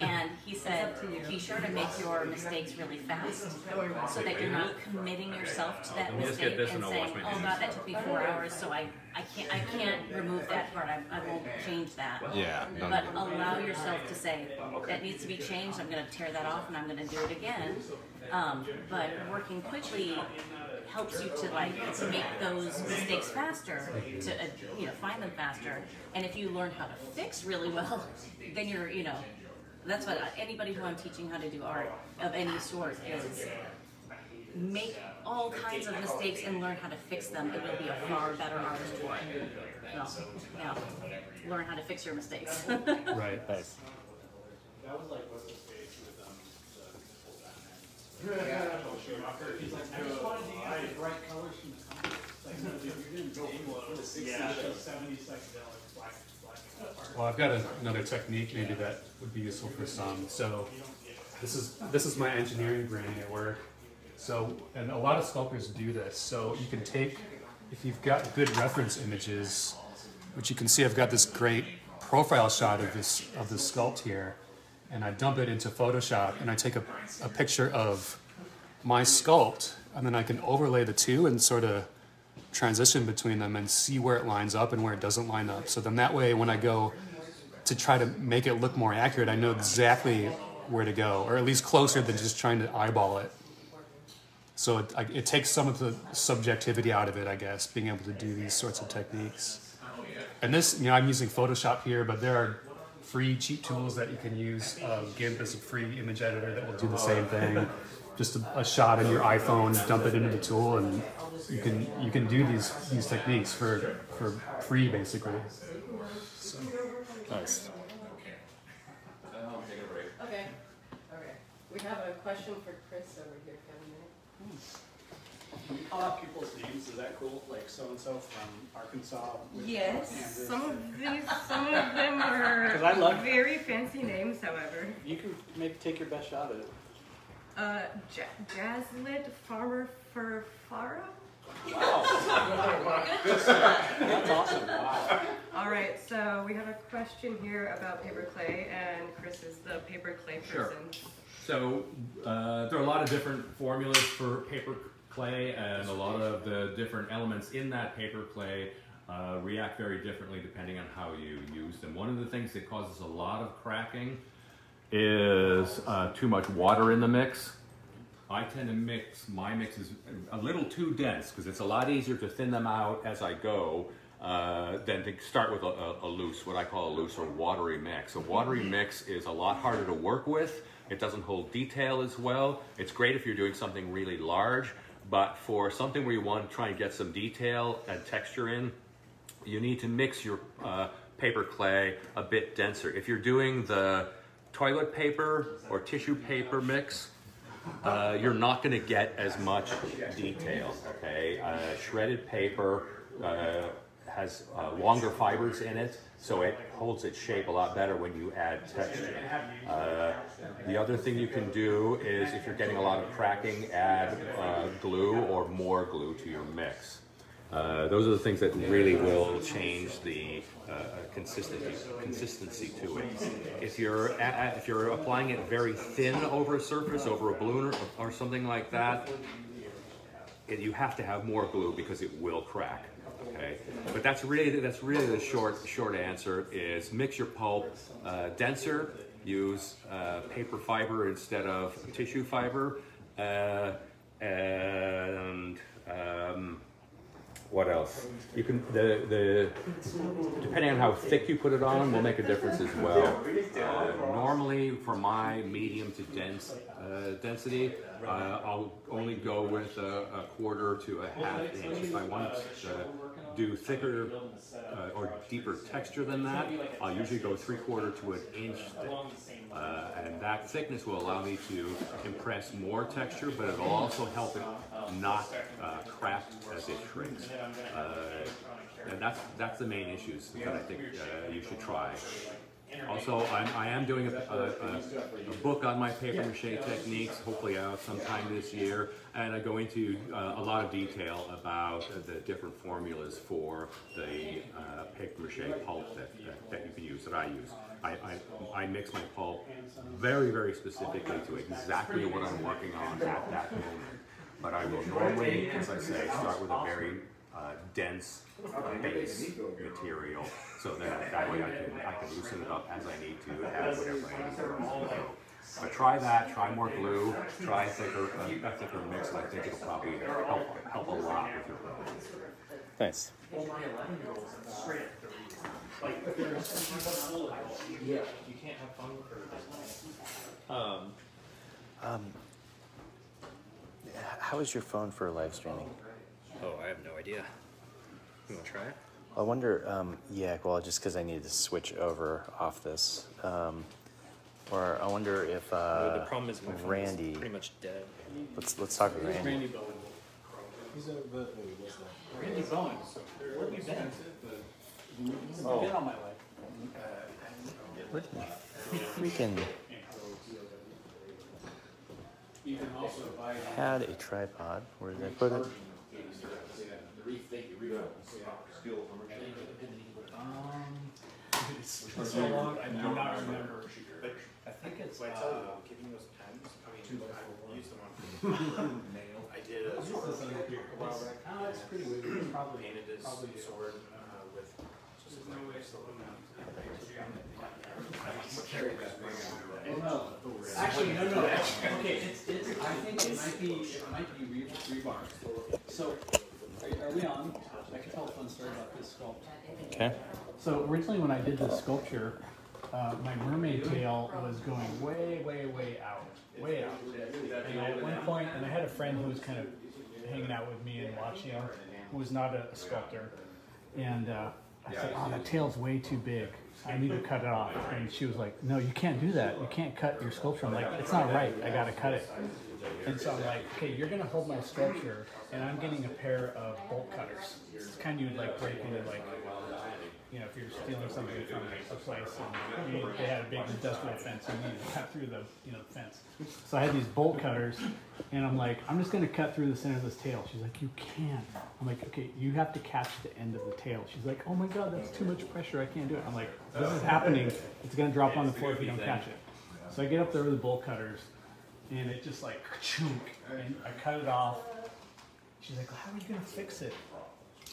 And he said, be sure to make your mistakes really fast so that you're not committing yourself to that mistake and saying, oh God, that took me 4 hours, so I can't remove that part, I won't change that.
Yeah.
But allow yourself to say, that needs to be changed, I'm going to tear that off and I'm going to do it again. But working quickly helps you to make those mistakes faster, to find them faster. And if you learn how to fix really well, then you're, that's what anybody who I'm teaching how to do art of any sort is. Make all kinds of mistakes and learn how to fix them, and you'll be a far better artist for it. Learn how to fix your mistakes.
Right.
Nice.
That was like what's his face with He's like, I just wanted to use the bright colors from the comics. Like, no, dude, you didn't go for the 60s, 70s psychedelic black.
Well, I've got another technique maybe that would be useful for some. So this is my engineering brain at work. So, and a lot of sculptors do this. So you can take, if you've got good reference images, which you can see I've got this great profile shot of this sculpt here, and I dump it into Photoshop, and I take a picture of my sculpt, and then I can overlay the two and sort of transition between them and see where it lines up and where it doesn't line up. So then that way when I go to try to make it look more accurate, I know exactly where to go, or at least closer than just trying to eyeball it. So it takes some of the subjectivity out of it, I guess, being able to do these sorts of techniques. And this, I'm using Photoshop here, but there are free cheap tools that you can use. GIMP is a free image editor that will do the same thing. Just a shot on your iPhone, dump it into the tool, and you can do these techniques for free, basically. So.
Nice.
Okay.
We have a question for Chris over here, Kevin.
Can we call out people's names? Is that cool? Like so and so from Arkansas.
Yes,
Kansas.
some of them are
'Cause I love-
very fancy names. However,
You can maybe take your best shot at it.
Jazzlit Farmer for Faro.
Wow. That's awesome. Wow.
All right, so we have a question here about paper clay, and Chris is the paper clay person.
So there are a lot of different formulas for paper clay, and a lot of the different elements in that paper clay react very differently depending on how you use them. One of the things that causes a lot of cracking is too much water in the mix. I tend to my mix is a little too dense because it's a lot easier to thin them out as I go than to start with a loose, what I call a loose or watery mix. A watery mix is a lot harder to work with. It doesn't hold detail as well. It's great if you're doing something really large, but for something where you want to try and get some detail and texture in, you need to mix your paper clay a bit denser. If you're doing the toilet paper or tissue paper mix, you're not going to get as much detail, okay? Shredded paper has longer fibers in it, so it holds its shape a lot better when you add texture. The other thing you can do is, if you're getting a lot of cracking, add glue or more glue to your mix. Those are the things that really will change the consistency to it. If you're applying it very thin over a surface, over a balloon or something like that, you have to have more glue because it will crack. Okay, but that's really the short answer is mix your pulp denser, use paper fiber instead of tissue fiber, and what else? You can depending on how thick you put it on will make a difference as well. Normally, for my medium to dense density, I'll only go with a quarter to a half inch. If I want to do thicker or deeper texture than that, I'll usually go 3/4 to an inch thick. And that thickness will allow me to impress more texture, but it'll also help it not crack as it shrinks. And that's the main issues that I think you should try. Also, I am doing a book on my paper mache techniques, hopefully out sometime this year, and I go into a lot of detail about the different formulas for the paper mache pulp that you can use, that I use. I mix my pulp very, very specifically to exactly what I'm working on at that moment. But I will normally, as I say, start with a very dense base material, so that way I can loosen it up as I need to, add whatever I need to. But try that, try more glue, try a thicker mix, and I think it'll probably help a lot with your problems.
Nice. How is your phone for live streaming?
Oh, I have no idea. You want to try it?
I wonder, yeah, well, just because I need to switch over off this. Or I wonder if
the problem is my phone
Randy,
is pretty much dead.
Let's talk to Randy.
Randy Bowen. He's Randy Bowen. Where have you been? You've been all my life.
Where freaking had a tripod. Where did I put it?
It's so long, I do not remember. But I think it's giving those pens. I used them on nail. I did a sword a while back. Oh, it's pretty weird. It's probably painted his sword with just a Actually, no. Okay, I think it might be rebar. So, are we on? I can tell a fun story about this sculpt.
Okay.
So originally, when I did this sculpture, my mermaid tail was going way out. And at one point, and I had a friend who was kind of hanging out with me and watching, who was not a sculptor, and I said, oh, that tail's way too big. I need to cut it off. And she was like, no, you can't do that. You can't cut your sculpture. I'm like, it's not right. I got to cut it. And so I'm like, okay, you're going to hold my sculpture, and I'm getting a pair of bolt cutters. It's kind of you'd like break into like, you know, if you're stealing something from a place and they had a big industrial fence, you need to cut through the, you know, fence. So I had these bolt cutters, and I'm like, I'm just going to cut through the center of this tail. She's like, you can't. I'm like, okay, you have to catch the end of the tail. She's like, oh my God, that's too much pressure. I can't do it. I'm like, this is happening. It's going to drop on the floor if you don't catch it. So I get up there with the bolt cutters, and it just like, chunk, and I cut it off. She's like, well, how are you going to fix it?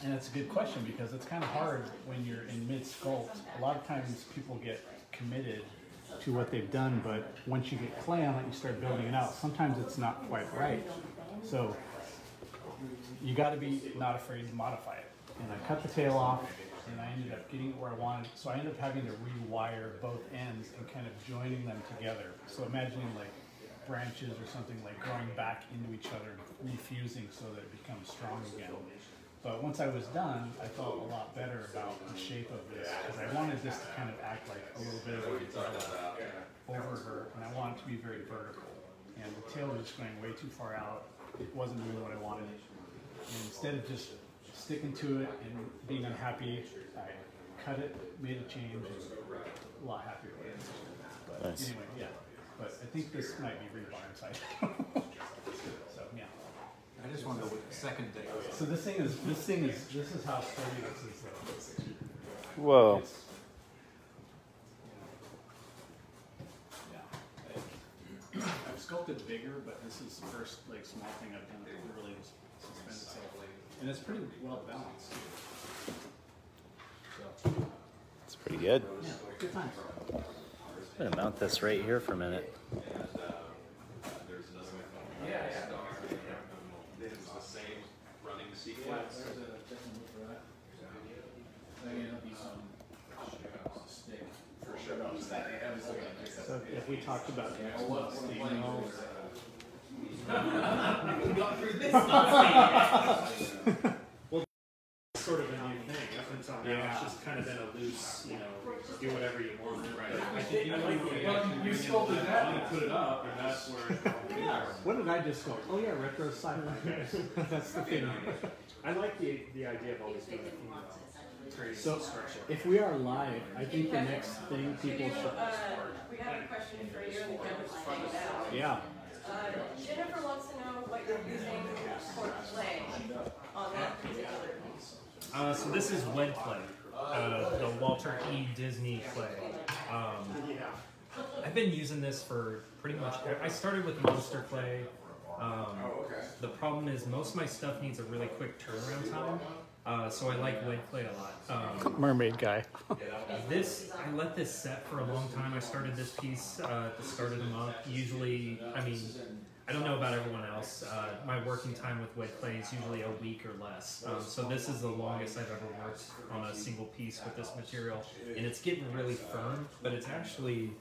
And that's a good question because it's kind of hard when you're in mid-sculpt. A lot of times people get committed to what they've done, but once you get clay on it, you start building it out. Sometimes it's not quite right. So you got to be not afraid to modify it. And I cut the tail off, and I ended up getting it where I wanted. So I ended up having to rewire both ends and kind of joining them together. So imagining like branches or something like growing back into each other, refusing so that it becomes strong again. But once I was done, I felt a lot better about the shape of this because I wanted this to kind of act like a little bit of a over her, and I wanted it to be very vertical. And the tail was just going way too far out. It wasn't really what I wanted. And instead of just sticking to it and being unhappy, I cut it, made a change, and a lot happier with it. But
nice.
Anyway, yeah. But I think this might be rebar inside. So yeah.
I just want to know what the second day.
So this is how sturdy this is.
Whoa.
Yeah. I've sculpted bigger, but this is the first like small thing I've done that really suspend itself. And it's pretty well balanced. So
It's pretty good.
yeah, good times.
I'm gonna mount this right here for a minute.
So if we talked about well, it's sort of a new thing. Up until now, it's just kind of been a loose, you know, do whatever you want. Right. I think you like you sculpted that and put it up, and that's where. What did I just sculpt? Oh yeah, retro sci-fi. That's the thing. I like the idea of always doing it. So, if we are live, I think the next thing people should.
We have a question for you in the comments.
Yeah.
Jennifer wants to know what you're using for clay on that particular piece.
So this is wed clay, the Walter E. Disney clay. I've been using this for pretty much. I started with monster clay. The problem is most of my stuff needs a really quick turnaround time. So I like wed clay a lot.
Mermaid guy.
I let this set for a long time. I started this piece at the start of the month. Usually, I mean, I don't know about everyone else. My working time with wed clay is usually a week or less. So this is the longest I've ever worked on a single piece with this material. And it's getting really firm, but it's actually...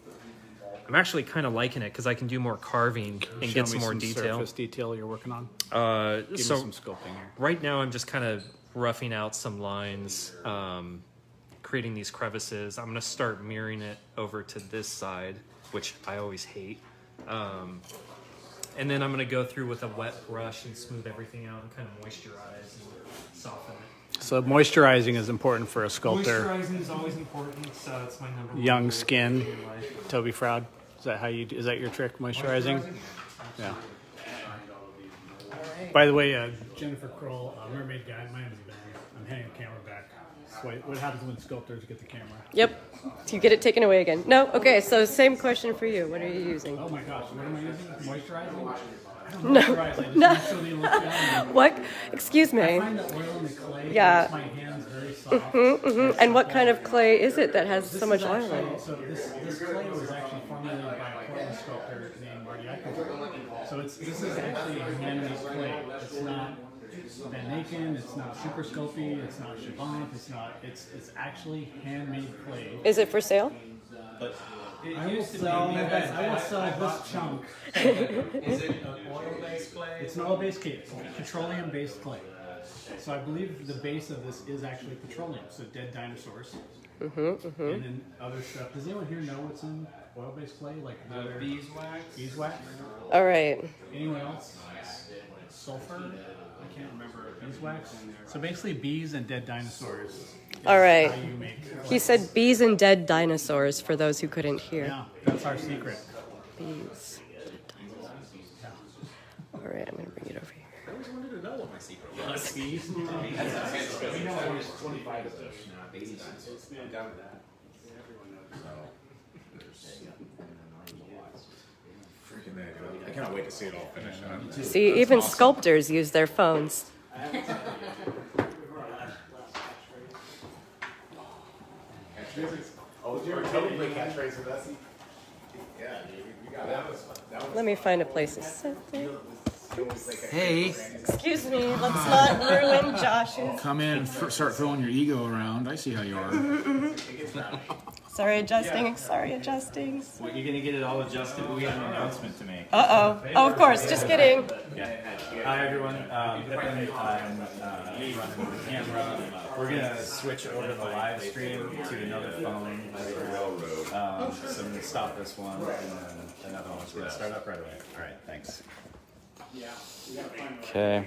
I'm actually kind of liking it because I can do more carving and get some more detail.
Surface detail you're working on. Give me some sculpting here.
Right now, I'm just kind of roughing out some lines, creating these crevices. I'm going to start mirroring it over to this side, which I always hate. And then I'm going to go through with a wet brush and smooth everything out and kind of moisturize and soften it.
So moisturizing is important for a sculptor.
Moisturizing is always important. It's my number one
Young
goal
skin.
in life.
Toby Froud. Is that how you? Is that your trick? Moisturizing. Yeah. By the way, Jennifer Kroll, mermaid guy. My name is Ben. I'm handing the camera back. What happens when sculptors get the camera?
Yep. You get it taken away again. No? Okay, so same question for you. What are you using?
Oh my gosh, what am I using? Moisturizing?
No. What? Excuse me.
I find the oil in the clay
yeah.
makes my hands very soft.
And what kind of clay is it that has so much oil in it?
So this clay was actually formulated by a Portland sculptor named Marty Eichelberg. So this is actually a handmade clay. It's not Van Aken, it's not Super Sculpey, it's not Chabant, it's actually handmade clay.
Is it for sale?
I will sell this chunk.
Is it an oil-based clay?
It's an oil-based clay. It's petroleum-based clay. So I believe the base of this is actually petroleum, so dead dinosaurs. And then other stuff. Does anyone here know what's in oil-based clay? Like
beeswax.
Beeswax?
All right.
Anyone else? Sulfur? I can't remember. Beeswax? So basically bees and dead dinosaurs.
All right.
How you make
He said bees and dead dinosaurs for those who couldn't hear.
Yeah, that's our secret.
Bees. Dead dinosaurs. All right, I'm going to bring it over here.
I always wanted to know what my secret was.
Bees?
We know there's 25 of those baby dinosaurs. I'm down with that. I cannot wait to see it all finished.
See, even sculptors use their phones.
Oh, you're totally catchphrase with us. Yeah, you got that.
Let me find a place to sit there.
Hey,
Excuse me, let's not ruin Josh's.
come in and start throwing your ego around. I see how you are.
Sorry, adjusting. Sorry, adjusting.
Well, you're gonna get it all adjusted. We have an announcement to make.
Uh-oh. Oh, of course. Just kidding.
Yeah. Hi everyone. Pippin, I'm running the camera. We're gonna switch over the live stream to another phone. So I'm gonna stop this one, and then another one's gonna start up right away. All right. Thanks. Okay.